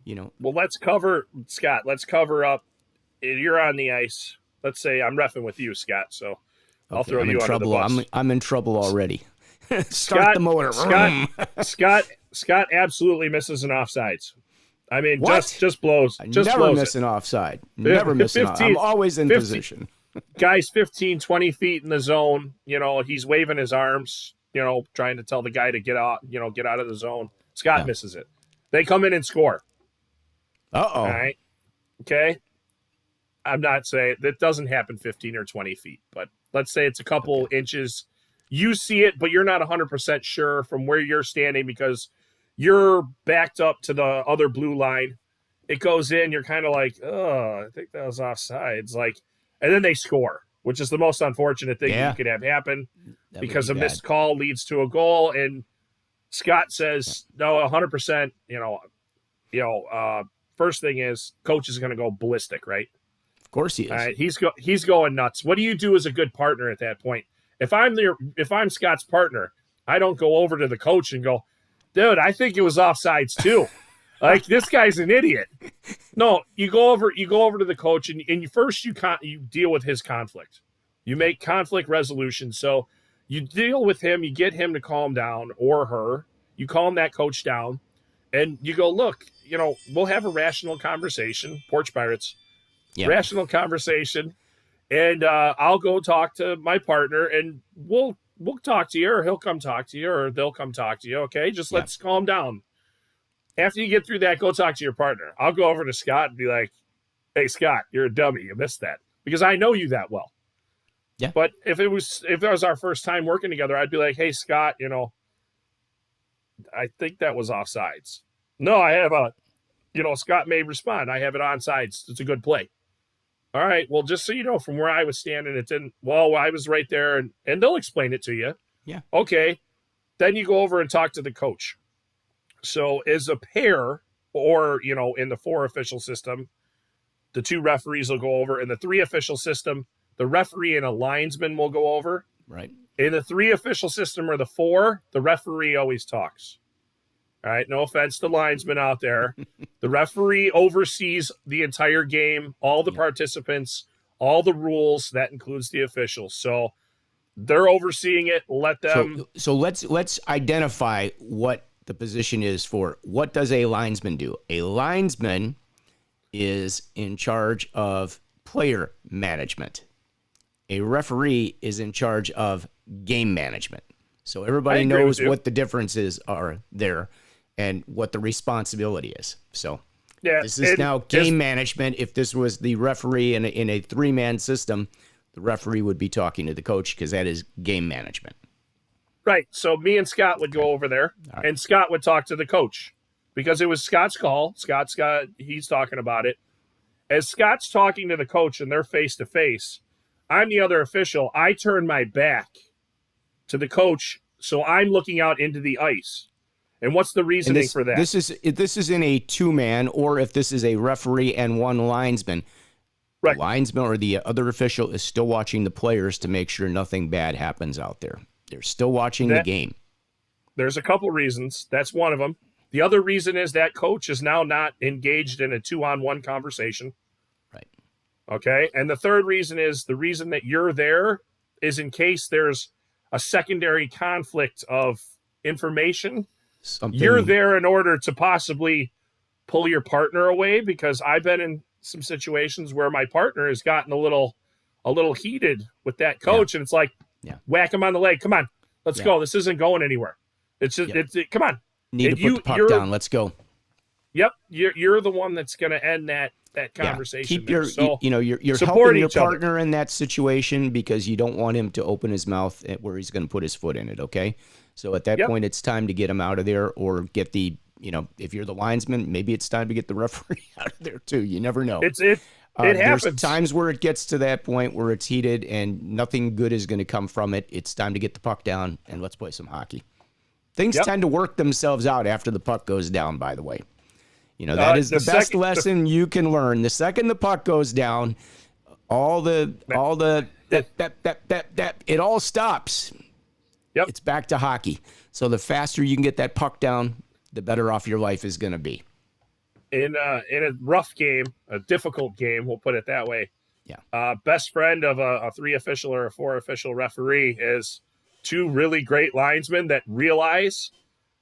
Well, let's cover up. You're on the ice. Let's say I'm reffing with you, Scott. So I'll throw you under the bus. I'm in trouble already. Start the motor. Scott absolutely misses an offsides. I mean, what? just blows. Never miss an offside. Never miss an offside. I'm always in position. Guy's 15, 20 feet in the zone. He's waving his arms, trying to tell the guy to get out, get out of the zone. Scott misses it. They come in and score. Uh-oh. All right. Okay. I'm not saying that doesn't happen 15 or 20 feet, but let's say it's a couple inches. You see it, but you're not 100% sure from where you're standing because you're backed up to the other blue line. It goes in. You're kind of like, oh, I think that was offsides. And then they score, which is the most unfortunate thing you could have happen because a missed call leads to a goal. And Scott says, no, 100%, first thing is coach is going to go ballistic, right? Of course he is. All right, he's going nuts. What do you do as a good partner at that point? If I'm Scott's partner, I don't go over to the coach and go, dude, I think it was offsides too. This guy's an idiot. No, you go over to the coach and first you deal with his conflict. You make conflict resolution. So you deal with him, you get him to calm down or her. You calm that coach down and you go, look, we'll have a rational conversation. Porch Pirates, rational conversation. And I'll go talk to my partner and we'll talk to you, or he'll come talk to you, or they'll come talk to you. Okay. Just let's calm down. After you get through that, go talk to your partner. I'll go over to Scott and be like, hey, Scott, you're a dummy. You missed that because I know you that well. Yeah. But if that was our first time working together, I'd be like, hey, Scott, I think that was offsides. No, I have Scott may respond. I have it onsides. It's a good play. All right. Well, just so you know, from where I was standing, it didn't. Well, I was right there, and they'll explain it to you. Yeah. Okay. Then you go over and talk to the coach. So as a pair, or, in the 4 official system, the 2 referees will go over. In the 3 official system, the referee and a linesman will go over. Right. In the 3 official system or the 4, the referee always talks. All right. No offense to linesmen out there. The referee oversees the entire game, all the participants, all the rules. That includes the officials. So they're overseeing it. Let them. So let's identify what the position is for. What does a linesman do? A linesman is in charge of player management. A referee is in charge of game management. So everybody knows what the differences are there and what the responsibility is. So this is now game management. If this was the referee in a 3-man system, the referee would be talking to the coach because that is game management. Right. So me and Scott would go over there, and Scott would talk to the coach because it was Scott's call. He's talking about it. As Scott's talking to the coach and they're face to face, I'm the other official. I turn my back to the coach, so I'm looking out into the ice. And what's the reasoning for that? This is in a 2-man, or if this is a referee and 1 linesman. Right. The linesman or the other official is still watching the players to make sure nothing bad happens out there. They're still watching the game. There's a couple reasons. That's one of them. The other reason is that coach is now not engaged in a 2-on-1 conversation. Right. Okay. And the third reason is the reason that you're there is in case there's a secondary conflict of information. You're there in order to possibly pull your partner away, because I've been in some situations where my partner has gotten a little heated with that coach, and it's like, whack him on the leg. Come on, let's go. This isn't going anywhere. It's just, come on. Need to put the puck down. Let's go. Yep. You're the one that's going to end that conversation. Keep your, you're helping your partner in that situation, because you don't want him to open his mouth where he's going to put his foot in it. Okay. So at that point, it's time to get him out of there, or get the, if you're the linesman, maybe it's time to get the referee out of there too. You never know. It happens. There's times where it gets to that point where it's heated and nothing good is going to come from it. It's time to get the puck down and let's play some hockey. Things tend to work themselves out after the puck goes down, by the way. That is the best lesson you can learn. The second the puck goes down, it all stops. Yep. It's back to hockey. So the faster you can get that puck down, the better off your life is going to be. In a rough game, a difficult game, we'll put it that way. Yeah. Best friend of a 3 official or a 4 official referee is 2 really great linesmen that realize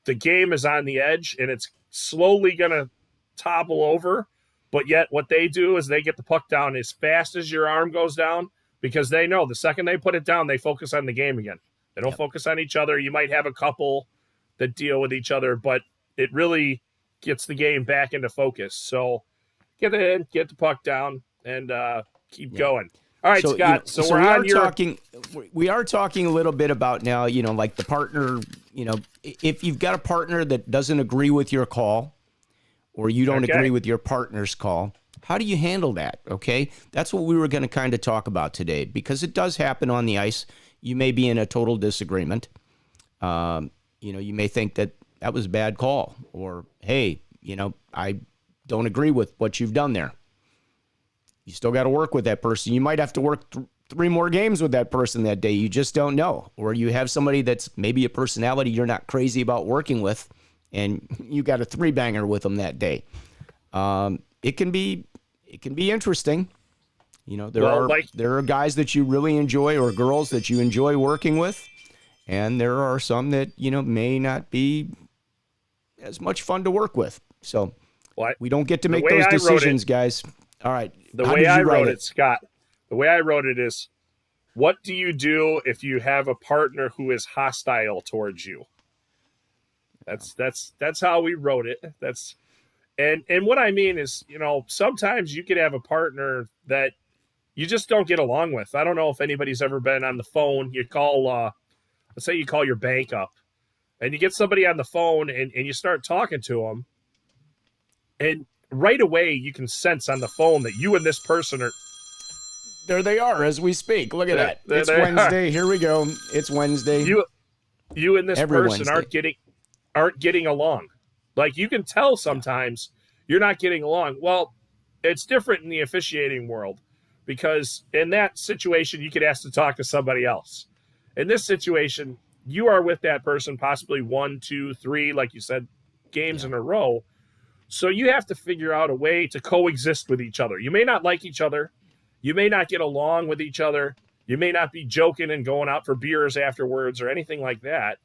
the game is on the edge and it's slowly going to topple over. But yet what they do is they get the puck down as fast as your arm goes down, because they know the second they put it down, they focus on the game again. They don't focus on each other. You might have a couple that deal with each other, but it really gets the game back into focus. So get in, get the puck down, and keep going. All right, Scott. So we are talking a little bit about now, like the partner, if you've got a partner that doesn't agree with your call, or you don't agree with your partner's call, how do you handle that? Okay. That's what we were going to kind of talk about today, because it does happen on the ice. You may be in a total disagreement. You may think that was a bad call, or, hey, I don't agree with what you've done there. You still got to work with that person. You might have to work 3 more games with that person that day. You just don't know. Or you have somebody that's maybe a personality you're not crazy about working with, and you got a 3-banger with them that day. It can be interesting. There are guys that you really enjoy, or girls that you enjoy working with, and there are some that may not be as much fun to work with. So we don't get to make those decisions, guys. All right. The way I wrote it, Scott, the way I wrote it is, what do you do if you have a partner who is hostile towards you? That's how we wrote it. And what I mean is, sometimes you could have a partner that you just don't get along with. I don't know if anybody's ever been on the phone. You call, let's say you call your bank up, and you get somebody on the phone and you start talking to them, and right away you can sense on the phone that you and this person are. There they are as we speak. Look at that. It's Wednesday. Here we go. It's Wednesday. You and this person Wednesday aren't getting along. Like, you can tell sometimes you're not getting along. Well, it's different in the officiating world, because in that situation you could ask to talk to somebody else. In this situation, you are with that person possibly 1, 2, 3, like you said, games in a row. So you have to figure out a way to coexist with each other. You may not like each other. You may not get along with each other. You may not be joking and going out for beers afterwards or anything like that,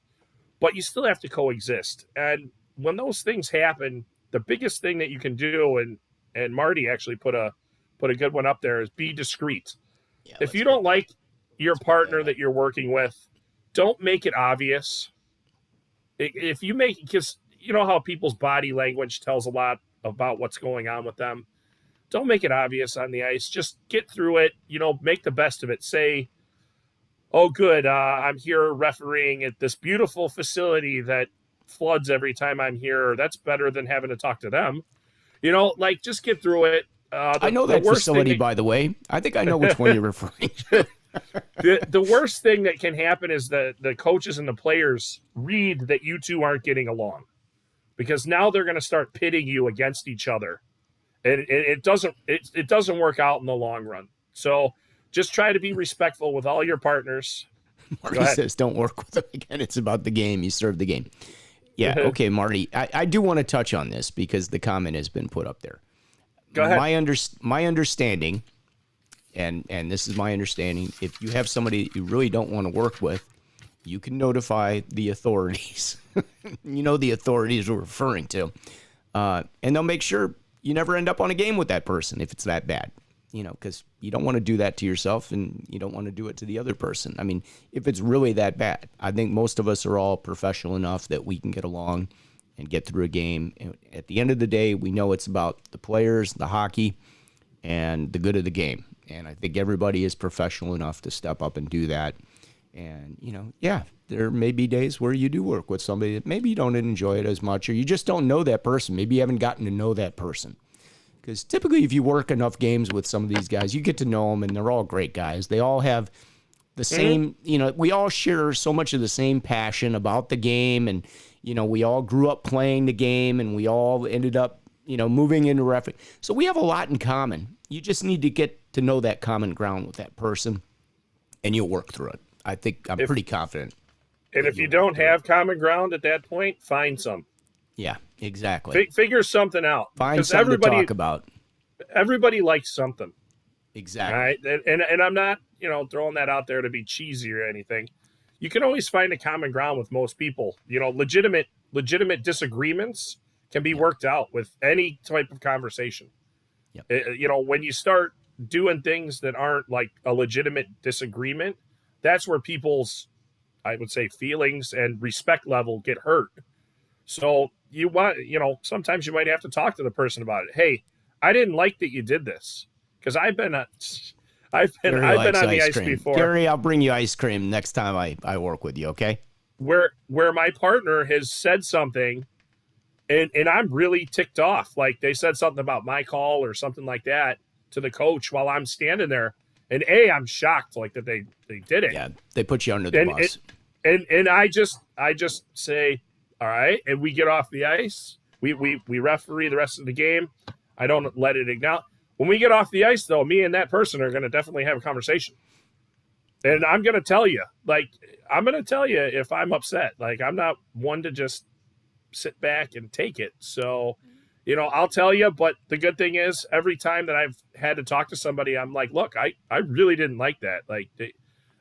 but you still have to coexist. And when those things happen, the biggest thing that you can do, and Marty actually put a good one up there, is be discreet. Yeah, if you don't like your partner that you're working with, don't make it obvious. If you make, because you know how people's body language tells a lot about what's going on with them. Don't make it obvious on the ice. Just get through it. Make the best of it. Say, oh, good, I'm here refereeing at this beautiful facility that floods every time I'm here. That's better than having to talk to them. Just get through it. I know that facility, by the way. I think I know which one you're referring to. The worst thing that can happen is the coaches and the players read that you two aren't getting along, because now they're going to start pitting you against each other, and it doesn't work out in the long run. So just try to be respectful with all your partners. Marty says, "Don't work with them again. It's about the game. You serve the game." Yeah, okay, Marty. I do want to touch on this because the comment has been put up there. Go ahead. My understanding and this is my understanding, if you have somebody that you really don't want to work with, you can notify the authorities. The authorities we're referring to. And they'll make sure you never end up on a game with that person if it's that bad. Because you don't want to do that to yourself and you don't want to do it to the other person. I mean, if it's really that bad, I think most of us are all professional enough that we can get along and get through a game. And at the end of the day, we know it's about the players, the hockey, and the good of the game. And I think everybody is professional enough to step up and do that. And, there may be days where you do work with somebody that maybe you don't enjoy it as much, or you just don't know that person. Maybe you haven't gotten to know that person. Because typically if you work enough games with some of these guys, you get to know them, and they're all great guys. They all have the same, we all share so much of the same passion about the game. And, we all grew up playing the game, and we all ended up, moving into referee. So we have a lot in common. You just need to get to know that common ground with that person, and you'll work through it. I'm pretty confident. And if you don't have common ground at that point, find some. Yeah, exactly. Figure something out. Find something to talk about. Everybody likes something. Exactly. All right? And I'm not, throwing that out there to be cheesy or anything. You can always find a common ground with most people. Legitimate disagreements can be worked out with any type of conversation. Yep. When you start doing things that aren't like a legitimate disagreement, that's where people's, I would say, feelings and respect level get hurt. So sometimes you might have to talk to the person about it. Hey, I didn't like that you did this, because I've been on the ice before. Gary, I'll bring you ice cream next time I work with you. Okay. Where my partner has said something, and I'm really ticked off. Like they said something about my call or something like that to the coach while I'm standing there, and I'm shocked like that they did it. Yeah, they put you under the bus. And I just say, all right, and we get off the ice. We referee the rest of the game. I don't let it ignite. When we get off the ice, though, me and that person are going to definitely have a conversation. And I'm going to tell you, if I'm upset. Like, I'm not one to just sit back and take it. So, I'll tell you. But the good thing is, every time that I've had to talk to somebody, I'm like, look, I really didn't like that. Like,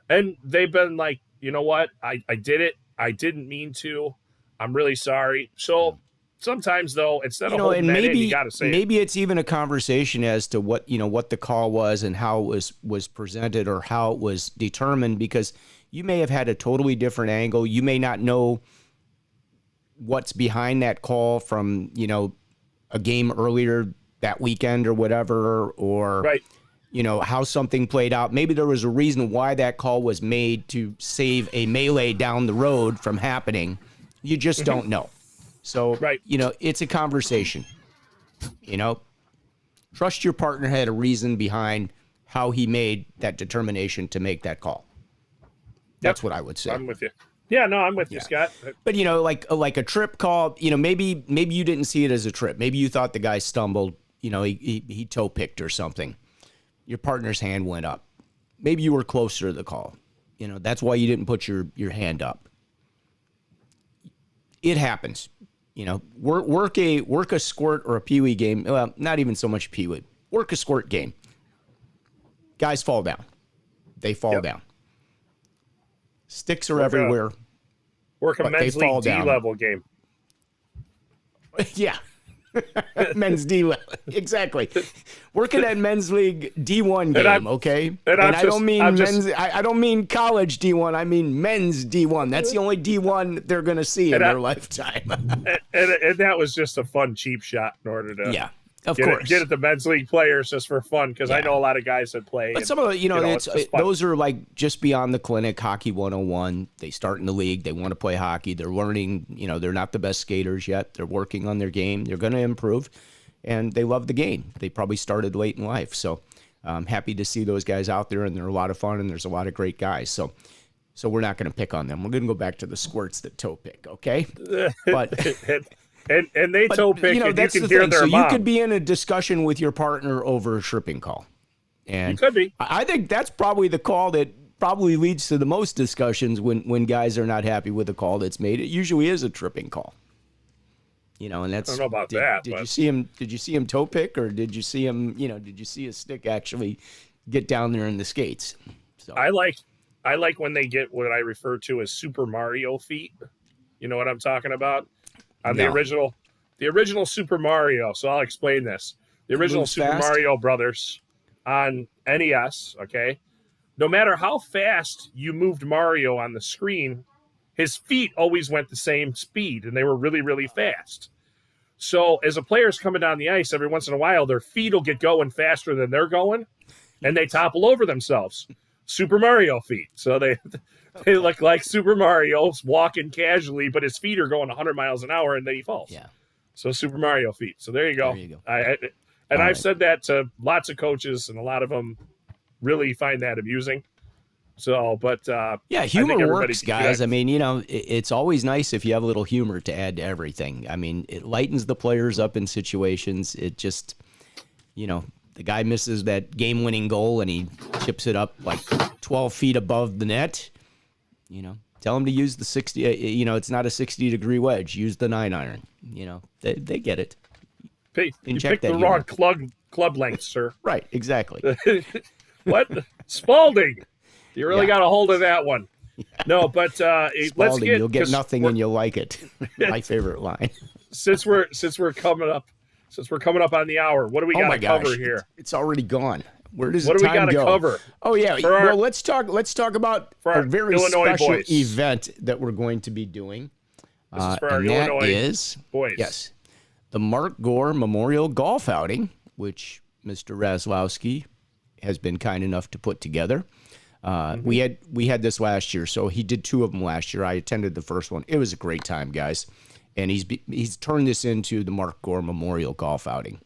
and they've been like, you know what? I did it. I didn't mean to. I'm really sorry. So sometimes, though, instead of holding that in, you got to say maybe it's even a conversation as to what the call was and how it was presented or how it was determined, because you may have had a totally different angle. You may not know what's behind that call from, a game earlier that weekend or whatever, or right. How something played out. Maybe there was a reason why that call was made to save a melee down the road from happening. You just don't know. So, right. It's a conversation. Trust your partner had a reason behind how he made that determination to make that call. That's what I would say. I'm with you. Yeah, no, I'm with you, Scott. But, like a trip call, maybe you didn't see it as a trip. Maybe you thought the guy stumbled, he toe picked or something. Your partner's hand went up. Maybe you were closer to the call. That's why you didn't put your hand up. It happens. Work a squirt or a peewee game. Well, not even so much peewee. Work a squirt game. Guys fall down. They fall down. Sticks are everywhere. Work a men's league D-level game. Yeah. Men's D level. Exactly. Working at men's league D1 game, okay? And I don't mean college D1, I mean men's D1. That's the only D1 they're gonna see in their lifetime. and that was just a fun cheap shot in order to get at the men's league players just for fun, because I know a lot of guys that play. But some of the, those are like just beyond the clinic, hockey 101. They start in the league. They want to play hockey. They're learning, they're not the best skaters yet. They're working on their game. They're going to improve, and they love the game. They probably started late in life. So I'm happy to see those guys out there, and they're a lot of fun, and there's a lot of great guys. So we're not going to pick on them. We're going to go back to the squirts that toe pick, okay? But... And they toe pick, and you can hear their so mom. You could be in a discussion with your partner over a tripping call. And you could be. I think that's probably the call that probably leads to the most discussions when guys are not happy with a call that's made. It usually is a tripping call. And that's. I don't know about that. Did you see him? Did you see him toe pick, or did you see him? Did you see his stick actually get down there in the skates. So I like when they get what I refer to as Super Mario feet. You know what I'm talking about? On the original Super Mario. So I'll explain this. The original Super fast. Mario Brothers on NES, okay? No matter how fast you moved Mario on the screen, his feet always went the same speed, and they were really, really fast. So as a player's coming down the ice, every once in a while, their feet will get going faster than they're going, and they topple over themselves. Super Mario feet. So they look like Super Mario's walking casually, but his feet are going 100 miles an hour, and then he falls. Yeah. So Super Mario feet. So there you go. There you go. I've said that to lots of coaches, and a lot of them really find that amusing. So, but yeah, humor works, guys. I mean, it's always nice if you have a little humor to add to everything. I mean, it lightens the players up in situations. It just, the guy misses that game-winning goal and he chips it up like 12 feet above the net. Tell him to use the 60. It's not a 60-degree wedge. Use the 9-iron. They get it. You picked the wrong club length, sir. Right, exactly. What? Spalding. You really got a hold of that one. Yeah. No, but let's get. You'll get nothing and you'll like it. My favorite line. Since we're coming up on the hour, what do we got to cover here? It's already gone. Where does what the do we time got to go? cover? Oh yeah. Well, let's talk about a very Illinois special boys. event that we're going to be doing. This is for our Illinois boys. Yes, the Marc Gore Memorial Golf Outing, which Mr. Raslowski has been kind enough to put together. We had this last year, so he did 2 of them last year. I attended the first one. It was a great time, guys, and he's turned this into the Marc Gore Memorial Golf Outing.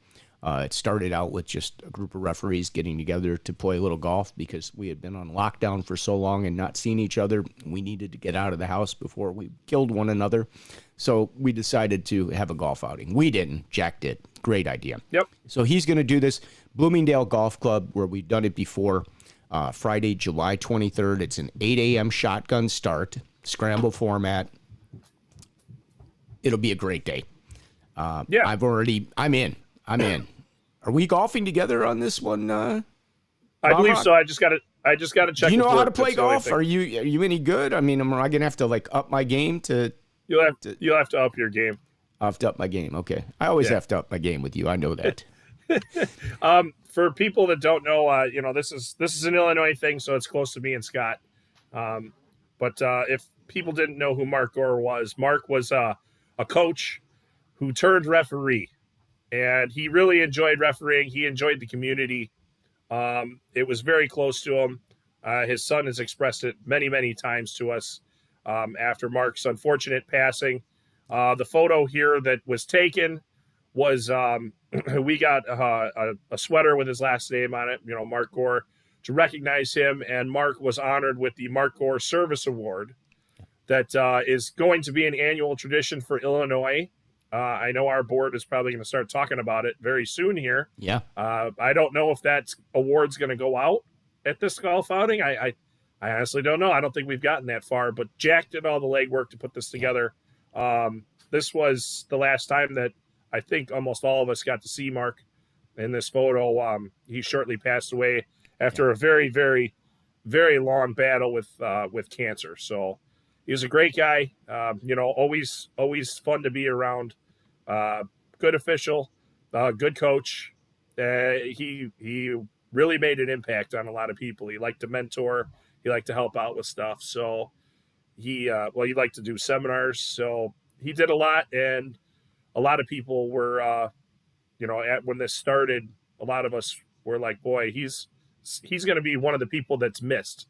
It started out with just a group of referees getting together to play a little golf because we had been on lockdown for so long and not seen each other. We needed to get out of the house before we killed one another. So we decided to have a golf outing. We didn't. Jack did. Great idea. Yep. So he's going to do this Bloomingdale Golf Club where we've done it before. Friday, July 23rd. It's an 8 a.m. shotgun start, scramble format. It'll be a great day. I'm in. Are we golfing together on this one? I believe so. I just got to check. Do you know how to play golf? Are you any good? I mean, am I gonna have to up my game to? You'll have to up your game. I have to up my game. Okay, I always have to up my game with you. I know that. For people that don't know, this is an Illinois thing, so it's close to me and Scott. But if people didn't know who Marc Gore was, Marc was a coach who turned referee, and he really enjoyed refereeing. He enjoyed the community. It was very close to him. His son has expressed it many, many times to us after Marc's unfortunate passing. The photo here that was taken was we got a sweater with his last name on it, Marc Gore, to recognize him. And Marc was honored with the Marc Gore Service Award that is going to be an annual tradition for Illinois. I know our board is probably going to start talking about it very soon here. Yeah. I don't know if that award's going to go out at this golf outing. I honestly don't know. I don't think we've gotten that far, but Jack did all the legwork to put this together. This was the last time that I think almost all of us got to see Marc in this photo. He shortly passed away after a very, very, very long battle with cancer. So he was a great guy. Always fun to be around. Good official, good coach. He really made an impact on a lot of people. He liked to mentor. He liked to help out with stuff. So he liked to do seminars. So he did a lot, and a lot of people were, when this started, a lot of us were like, boy, he's going to be one of the people that's missed.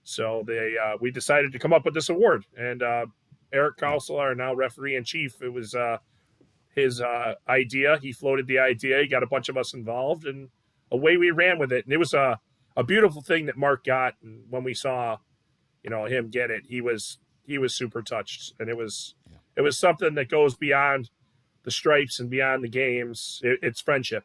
So we decided to come up with this award, and Eric Kausel, our now referee in chief, it was his idea. He floated the idea. He got a bunch of us involved, and away we ran with it. And it was a beautiful thing that Marc got. And when we saw, him get it, he was super touched, and it was something that goes beyond the stripes and beyond the games. It's friendship.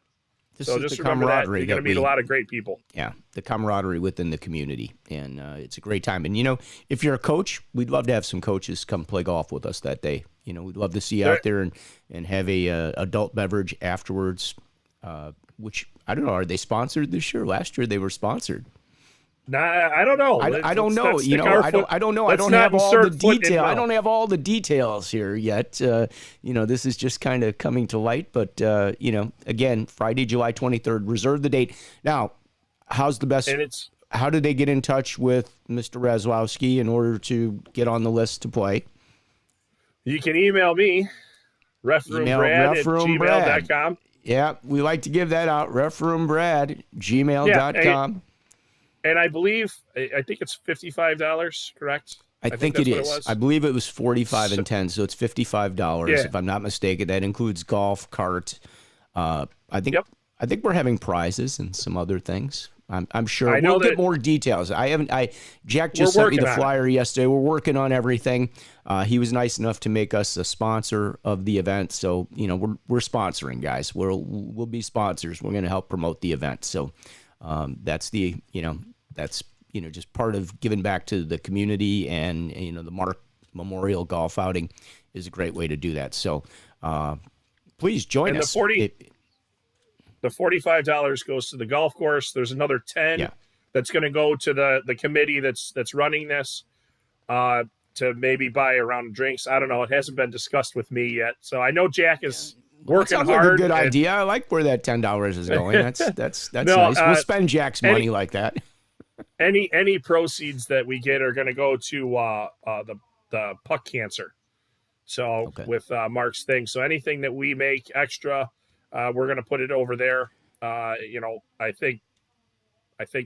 So just remember that. You're going to meet a lot of great people. Yeah, the camaraderie within the community, and it's a great time. And, if you're a coach, we'd love to have some coaches come play golf with us that day. We'd love to see you out there and have a adult beverage afterwards. which I don't know. Are they sponsored this year? Last year they were sponsored. Nah, I don't know. I don't know. I don't know. I don't have all the detail. I don't have all the details here yet. This is just kind of coming to light. But again, Friday, July 23rd. Reserve the date. Now, how's the best? How did they get in touch with Mr. Razwowski in order to get on the list to play? You can email me, refroombrad@gmail.com. Yeah, we like to give that out. refroombrad@gmail.com. And I believe, I think it's $55, correct? I think it is. I believe it was 45 and 10, so it's $55 if I'm not mistaken. That includes golf cart. I think we're having prizes and some other things. I'm sure we'll get more details. Jack just sent me the flyer yesterday. We're working on everything. He was nice enough to make us a sponsor of the event, so we're sponsoring, guys. We'll be sponsors. We're going to help promote the event. So that's just part of giving back to the community, and the Marc Memorial Golf Outing is a great way to do that. So please join us. The $45 goes to the golf course. There's another $10 that's going to go to the committee that's running this to maybe buy a round of drinks. I don't know. It hasn't been discussed with me yet. So I know Jack is working hard. Like a good idea. I like where that $10 is going. That's nice. We'll spend Jack's money like that. Any proceeds that we get are going to go to the puck cancer. So with Marc's thing. So anything that we make extra, we're going to put it over there. I think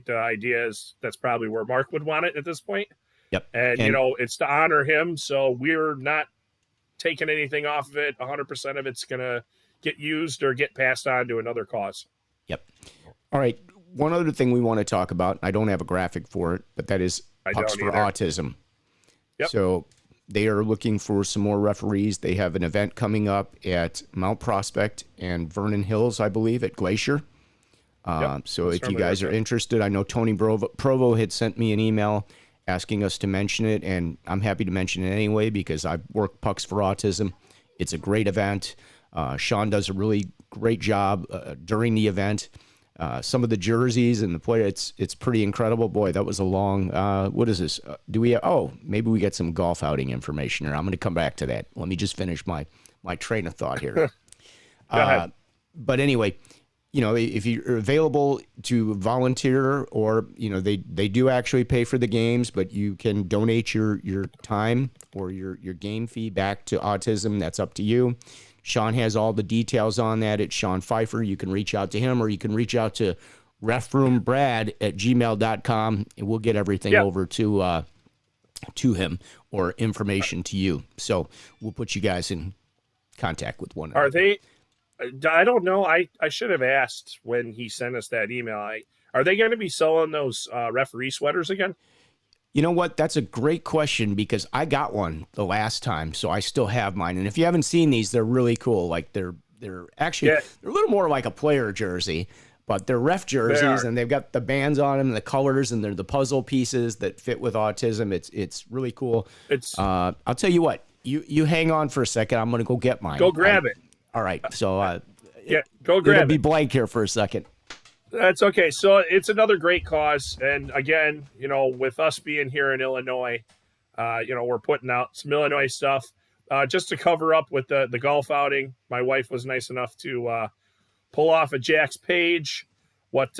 the idea is that's probably where Marc would want it at this point. Yep. And it's to honor him. So we're not taking anything off of it. 100% of it's going to get used or get passed on to another cause. Yep. All right. One other thing we want to talk about, I don't have a graphic for it, but that is Pucks for Autism. Yep. So they are looking for some more referees. They have an event coming up at Mount Prospect and Vernon Hills, I believe, at Glacier. So if you guys are interested, I know Tony Provo had sent me an email asking us to mention it, and I'm happy to mention it anyway because I work Pucks for Autism. It's a great event. Sean does a really great job during the event. Some of the jerseys and the play, it's pretty incredible. Boy, that was a long, what is this? Maybe we get some golf outing information here. I'm going to come back to that. Let me just finish my train of thought here. Go ahead. But anyway, if you're available to volunteer or, they do actually pay for the games, but you can donate your time or your game fee back to autism. That's up to you. Sean has all the details on that. It's Sean Pfeiffer. You can reach out to him or you can reach out to refroombrad@gmail.com and we'll get everything over to him or information to you. So we'll put you guys in contact with one another. Are they, I don't know. I should have asked when he sent us that email. Are they going to be selling those referee sweaters again? You know what? That's a great question because I got one the last time, so I still have mine. And if you haven't seen these, they're really cool. Like they're actually they're a little more like a player jersey, but they're ref jerseys and they've got the bands on them and the colors and they're the puzzle pieces that fit with autism. It's really cool. I'll tell you what. You hang on for a second. I'm going to go get mine. Go grab it. All right. So go grab it. It'll be blank here for a second. That's okay. So it's another great cause. And again, with us being here in Illinois, we're putting out some Illinois stuff just to cover up with the golf outing. My wife was nice enough to pull off of Jack's page what's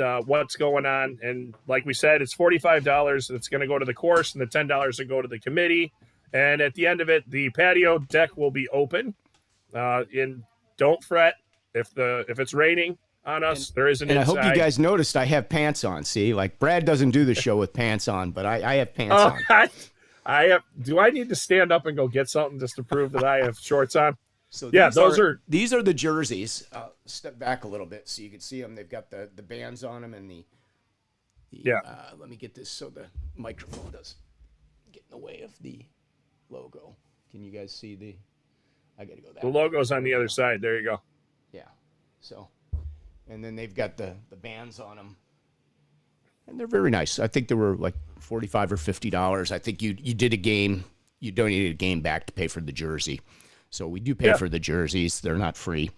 going on. And like we said, it's $45. It's going to go to the course and the $10 will go to the committee. And at the end of it, the patio deck will be open. Don't fret if it's raining on us. There is an inside. I hope you guys noticed I have pants on. See, like Brad doesn't do the show with pants on, but I have pants on. I have. Do I need to stand up and go get something just to prove that I have shorts on? So these are the jerseys. Step back a little bit so you can see them. They've got the bands on them and the let me get this so the microphone doesn't get in the way of the logo. Can you guys see the? I got to go that. The logo's on the other side. There you go. Yeah. So. And then they've got the bands on them. And they're very nice. I think they were like $45 or $50. I think you did a game. You donated a game back to pay for the jersey. So we do pay for the jerseys. They're not free.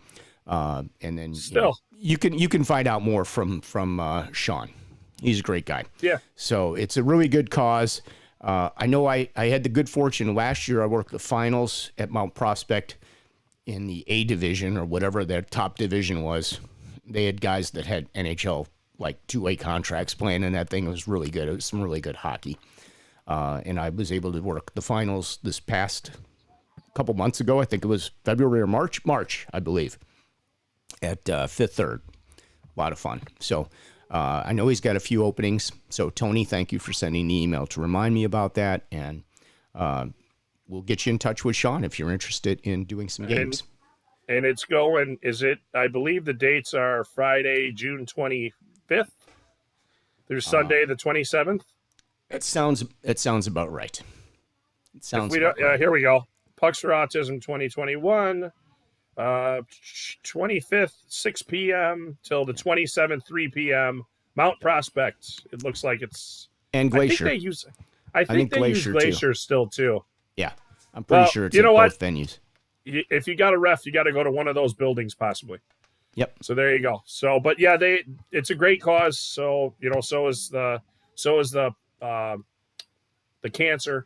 And then Still. you can find out more from Sean. He's a great guy. Yeah. So it's a really good cause. I know I had the good fortune last year. I worked the finals at Mount Prospect in the A division or whatever their top division was. They had guys that had NHL like 2A contracts playing in that thing. It was really good. It was some really good hockey. And I was able to work the finals this past couple months ago. I think it was February or March, I believe, at Fifth Third. A lot of fun. So I know he's got a few openings. So Tony, thank you for sending the email to remind me about that. And we'll get you in touch with Sean if you're interested in doing some games. And it's going, I believe the dates are Friday, June 25th through Sunday, the 27th. It sounds about right. It sounds about right. Here we go. Pucks for Autism 2021, 25th, 6 p.m. till the 27th, 3 p.m. Mount Prospect. It looks like it's... And Glacier. I think they use Glacier still, too. Yeah. I'm pretty sure it's at both venues. If you got a ref, you got to go to one of those buildings, possibly. Yep. So there you go. So, but yeah, it's a great cause. So, so is the cancer,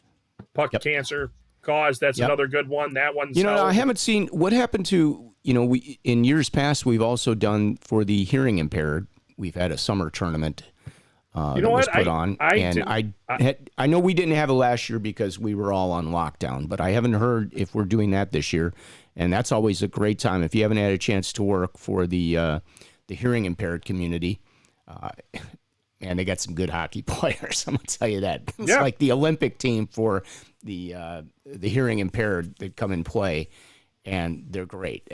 puck cancer cause. That's another good one. That one's I haven't seen what happened to, we in years past, we've also done for the hearing impaired. We've had a summer tournament was put on. I know we didn't have it last year because we were all on lockdown, but I haven't heard if we're doing that this year. And that's always a great time. If you haven't had a chance to work for the hearing impaired community, and they got some good hockey players. I'm gonna tell you that. It's like the Olympic team for the hearing impaired that come and play, and they're great.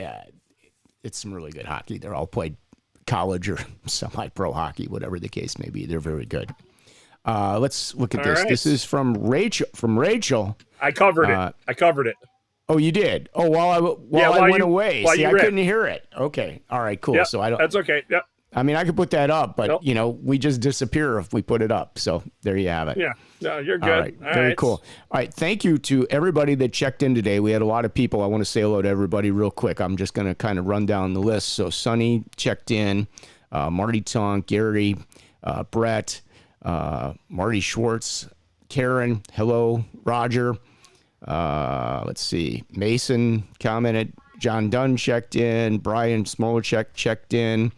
It's some really good hockey. They're all played college or semi-pro hockey, whatever the case may be. They're very good. Let's look at this. Right. This is from Rachel. I covered it. Oh, you did? Oh, while I went away. See, I couldn't hear it. Okay. All right, cool. Yep, so I don't. That's okay. Yep. I mean, I could put that up, but we just disappear if we put it up. So there you have it. Yeah. No, you're good. All right. Very cool. All right. Thank you to everybody that checked in today. We had a lot of people. I want to say hello to everybody real quick. I'm just going to kind of run down the list. So Sonny checked in, Marty Tonk, Gary, Brett, Marty Schwartz, Karen, hello, Roger. Let's see. Mason commented. John Dunn checked in. Brian Smolachek checked in.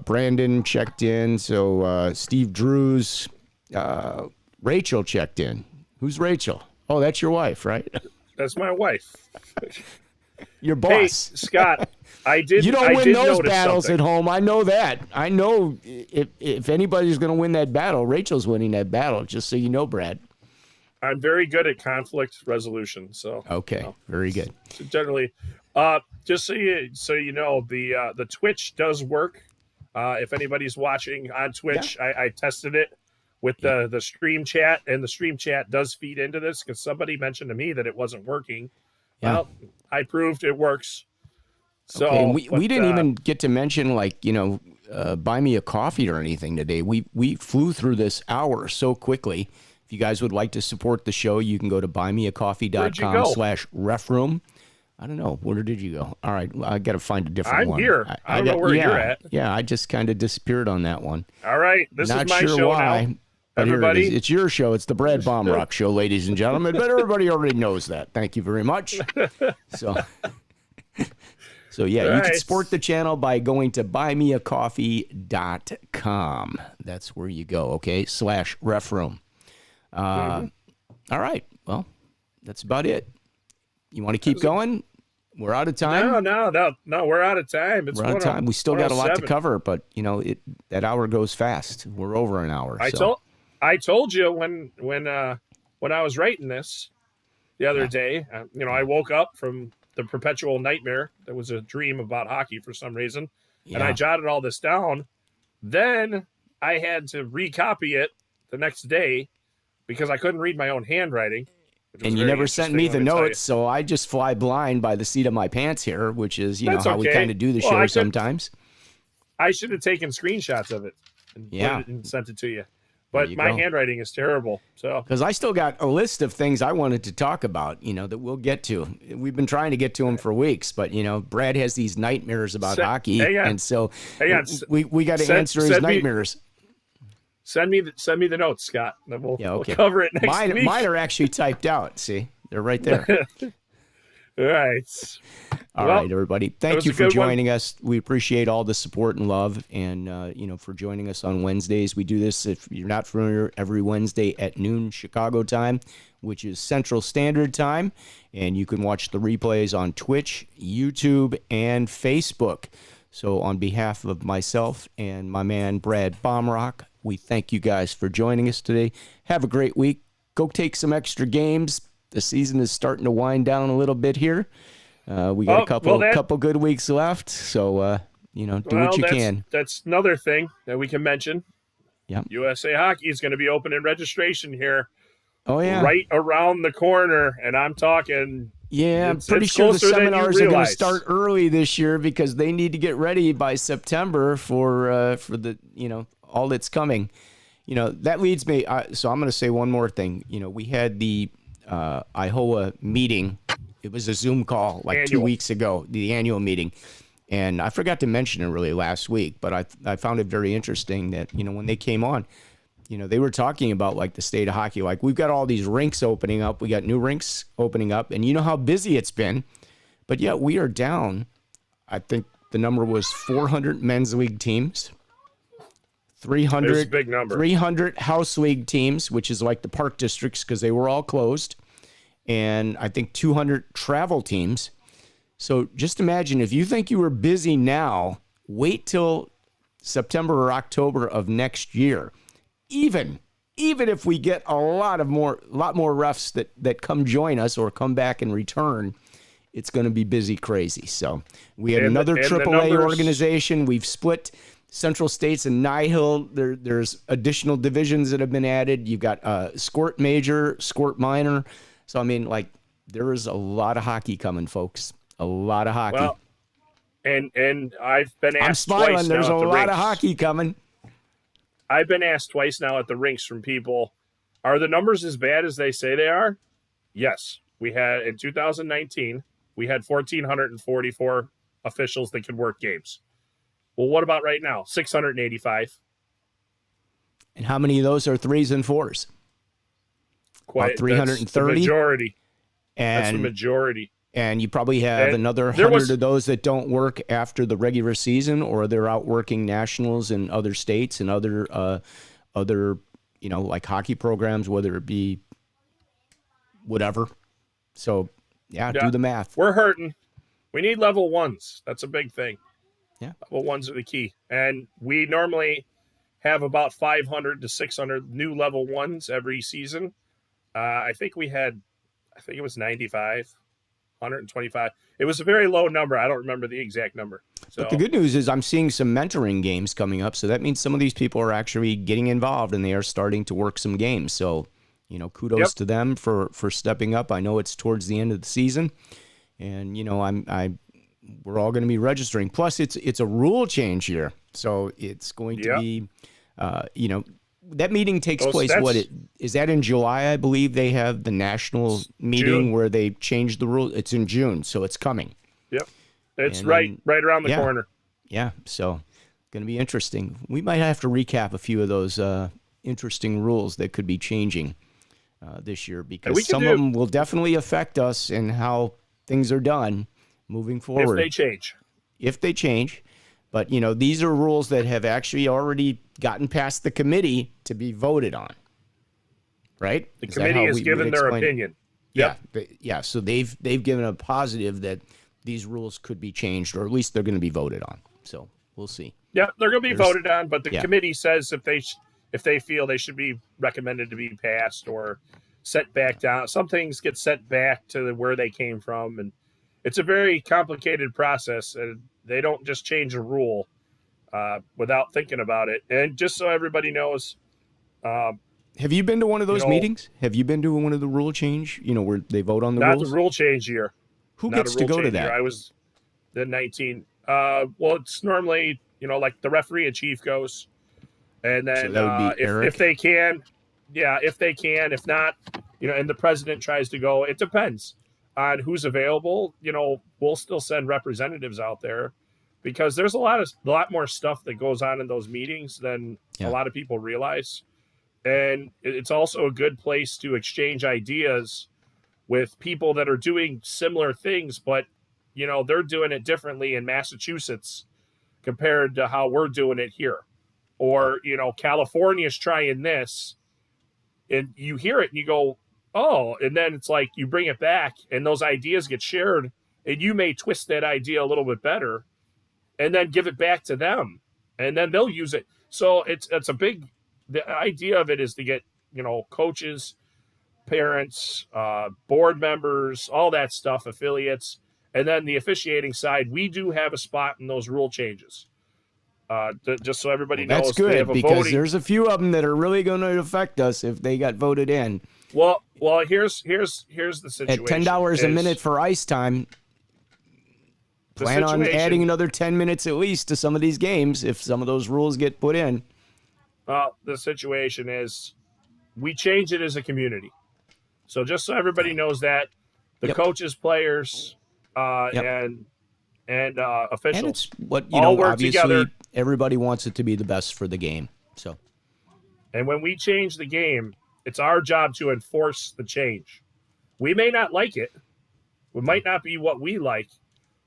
Brandon checked in. So Steve Drews. Rachel checked in. Who's Rachel? Oh, that's your wife, right? That's my wife. Your boss. Hey, Scott, I did. You don't win those battles something. at home. I know that. I know if anybody's going to win that battle, Rachel's winning that battle, just so you know, Brad. I'm very good at conflict resolution. So okay, very good. So generally, just so you know, the Twitch does work. If anybody's watching on Twitch, I tested it with the stream chat, and the stream chat does feed into this because somebody mentioned to me that it wasn't working. Yeah. Well, I proved it works. So okay, and we didn't even get to mention buy me a coffee or anything today. We flew through this hour so quickly. If you guys would like to support the show, you can go to buymeacoffee.com/refroom. I don't know. Where did you go? All right. I got to find a different one. I'm here. I don't know where you're at. Yeah, I just kind of disappeared on that one. All right. This Not is my sure show why, now. but Everybody. Here it is. It's your show. It's the Brad Baumruck show, ladies and gentlemen. But everybody already knows that. Thank you very much. So yeah, you can support the channel by going to buymeacoffee.com. That's where you go, okay? /refroom. All right. Well, that's about it. You want to keep going? We're out of time. No. We're out of time. We're out of time. We still got a lot to cover, but that hour goes fast. We're over an hour. I told you when I was writing this the other day. I woke up from the perpetual nightmare. That was a dream about hockey for some reason, and I jotted all this down. Then I had to recopy it the next day because I couldn't read my own handwriting. And you never sent me the notes, so I just fly blind by the seat of my pants here, which is, how we kind of do the show sometimes. I should have taken screenshots of it and put it and sent it to you. But my handwriting is terrible. So because I still got a list of things I wanted to talk about, that we'll get to. We've been trying to get to them for weeks, but Brad has these nightmares about hockey, and so we got to answer his nightmares. Send me the notes, Scott. Then we'll cover it next week. Mine are actually typed out. See, they're right there. All right. All right, everybody. Thank you for joining us. We appreciate all the support and love, and for joining us on Wednesdays. We do this, if you're not familiar, every Wednesday at noon Chicago time, which is Central Standard Time, and you can watch the replays on Twitch, YouTube, and Facebook. So on behalf of myself and my man Brad Baumruck, we thank you guys for joining us today. Have a great week. Go take some extra games. The season is starting to wind down a little bit here. We got a couple good weeks left, so do what you can. That's another thing that we can mention. Yeah, USA Hockey is going to be opening registration here. Oh yeah, right around the corner, and I'm talking. Yeah, I'm pretty sure the seminars are going to start early this year because they need to get ready by September for the all that's coming. That leads me. So I'm going to say one more thing. We had the IHOA meeting. It was a Zoom call like 2 weeks ago, the annual meeting. And I forgot to mention it really last week, but I found it very interesting that, when they came on, they were talking about like the state of hockey. Like we've got all these rinks opening up. We got new rinks opening up, and you know how busy it's been, but yet we are down. I think the number was 400 men's league teams, 300, big number. 300 house league teams, which is like the park districts because they were all closed. And I think 200 travel teams. So just imagine if you think you were busy now, wait till September or October of next year. Even if we get a lot more refs that come join us or come back and return, it's going to be busy crazy. So we have another AAA organization. We've split Central States and Nihil. There's additional divisions that have been added. You've got Squirt Major, Squirt Minor. So, I mean, there is a lot of hockey coming, folks. A lot of hockey. Well, and I've been asked I'm smiling. Twice There's now a lot of hockey coming. I've been asked twice now at the rinks from people, are the numbers as bad as they say they are? Yes. We had, in 2019, we had 1,444 officials that could work games. Well, what about right now? 685. And how many of those are 3s and 4s? About 330. That's the majority. And that's the majority. And you probably have another 100 of those that don't work after the regular season, or they're out working nationals in other states and other like hockey programs, whether it be whatever. So, do the math. We're hurting. We need level ones. That's a big thing. Yeah. Level ones are the key. And we normally have about 500 to 600 new level ones every season. I think it was 95, 125. It was a very low number. I don't remember the exact number. So. But the good news is I'm seeing some mentoring games coming up. So that means some of these people are actually getting involved and they are starting to work some games. So, kudos to them for stepping up. I know it's towards the end of the season, and we're all going to be registering. Plus, it's a rule change year, so it's going to be, that meeting takes place. Is that in July? I believe they have the national meeting where they change the rule. It's in June, so it's coming. Yep, it's right around the corner. Yeah, so going to be interesting. We might have to recap a few of those interesting rules that could be changing this year, because some of them will definitely affect us and how things are done moving forward. If they change. But, these are rules that have actually already gotten past the committee to be voted on, right? The committee has given their opinion. Yep. Yeah. So they've given a positive that these rules could be changed, or at least they're going to be voted on. So we'll see. Yeah, they're going to be voted on, but the committee says if they feel they should be recommended to be passed or set back down. Some things get set back to where they came from, and it's a very complicated process, and they don't just change a rule without thinking about it. And just so everybody knows, have you been to one of those meetings? Have you been to one of the rule change? Where they vote on the rules? Not the rule change year. Who gets to go to that? I was the 19. Well, it's normally like the referee in chief goes. And then So that would be Eric? if they can, if they can, if not, and the president tries to go, it depends on who's available. We'll still send representatives out there because there's a lot more stuff that goes on in those meetings than a lot of people realize. And it's also a good place to exchange ideas with people that are doing similar things, but they're doing it differently in Massachusetts compared to how we're doing it here. Or, California's trying this, and you hear it and you go, oh, and then it's like you bring it back and those ideas get shared and you may twist that idea a little bit better and then give it back to them and then they'll use it. So the idea of it is to get, coaches, parents, board members, all that stuff, affiliates, and then the officiating side, we do have a spot in those rule changes. Just so everybody knows. That's good because there's a few of them that are really going to affect us if they got voted in. Well, here's the situation. At $10 a minute for ice time, plan on adding another 10 minutes at least to some of these games if some of those rules get put in. The situation is we change it as a community. So just so everybody knows that the coaches, players, and officials, and it's what all work obviously together. Everybody wants it to be the best for the game. So, and when we change the game, it's our job to enforce the change. We may not like it. It might not be what we like,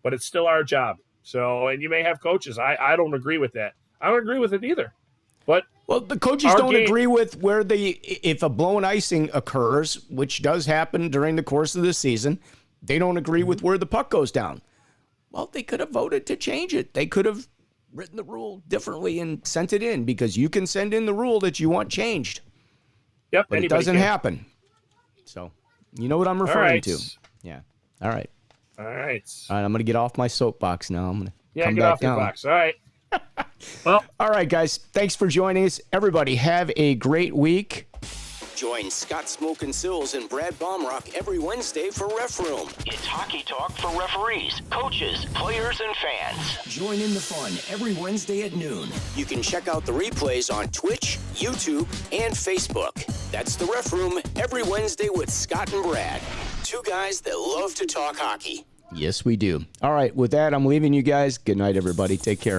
but it's still our job. So, and you may have coaches. I don't agree with that. I don't agree with it either. But the coaches don't agree with if a blown icing occurs, which does happen during the course of the season, they don't agree with where the puck goes down. Well, they could have voted to change it. They could have written the rule differently and sent it in because you can send in the rule that you want changed. Yep, but it doesn't happen. So, you know what I'm referring to. Yeah. All right. All right. I'm going to get off my soapbox now. I'm going to come get back off down. your box. All right. Well, all right, guys. Thanks for joining us. Everybody, have a great week. Join Scott Smokin, Silz and Brad Baumruck every Wednesday for Ref Room. It's hockey talk for referees, coaches, players, and fans. Join in the fun every Wednesday at noon. You can check out the replays on Twitch, YouTube, and Facebook. That's the Ref Room every Wednesday with Scott and Brad. Two guys that love to talk hockey. Yes, we do. All right, with that, I'm leaving you guys. Good night, everybody. Take care.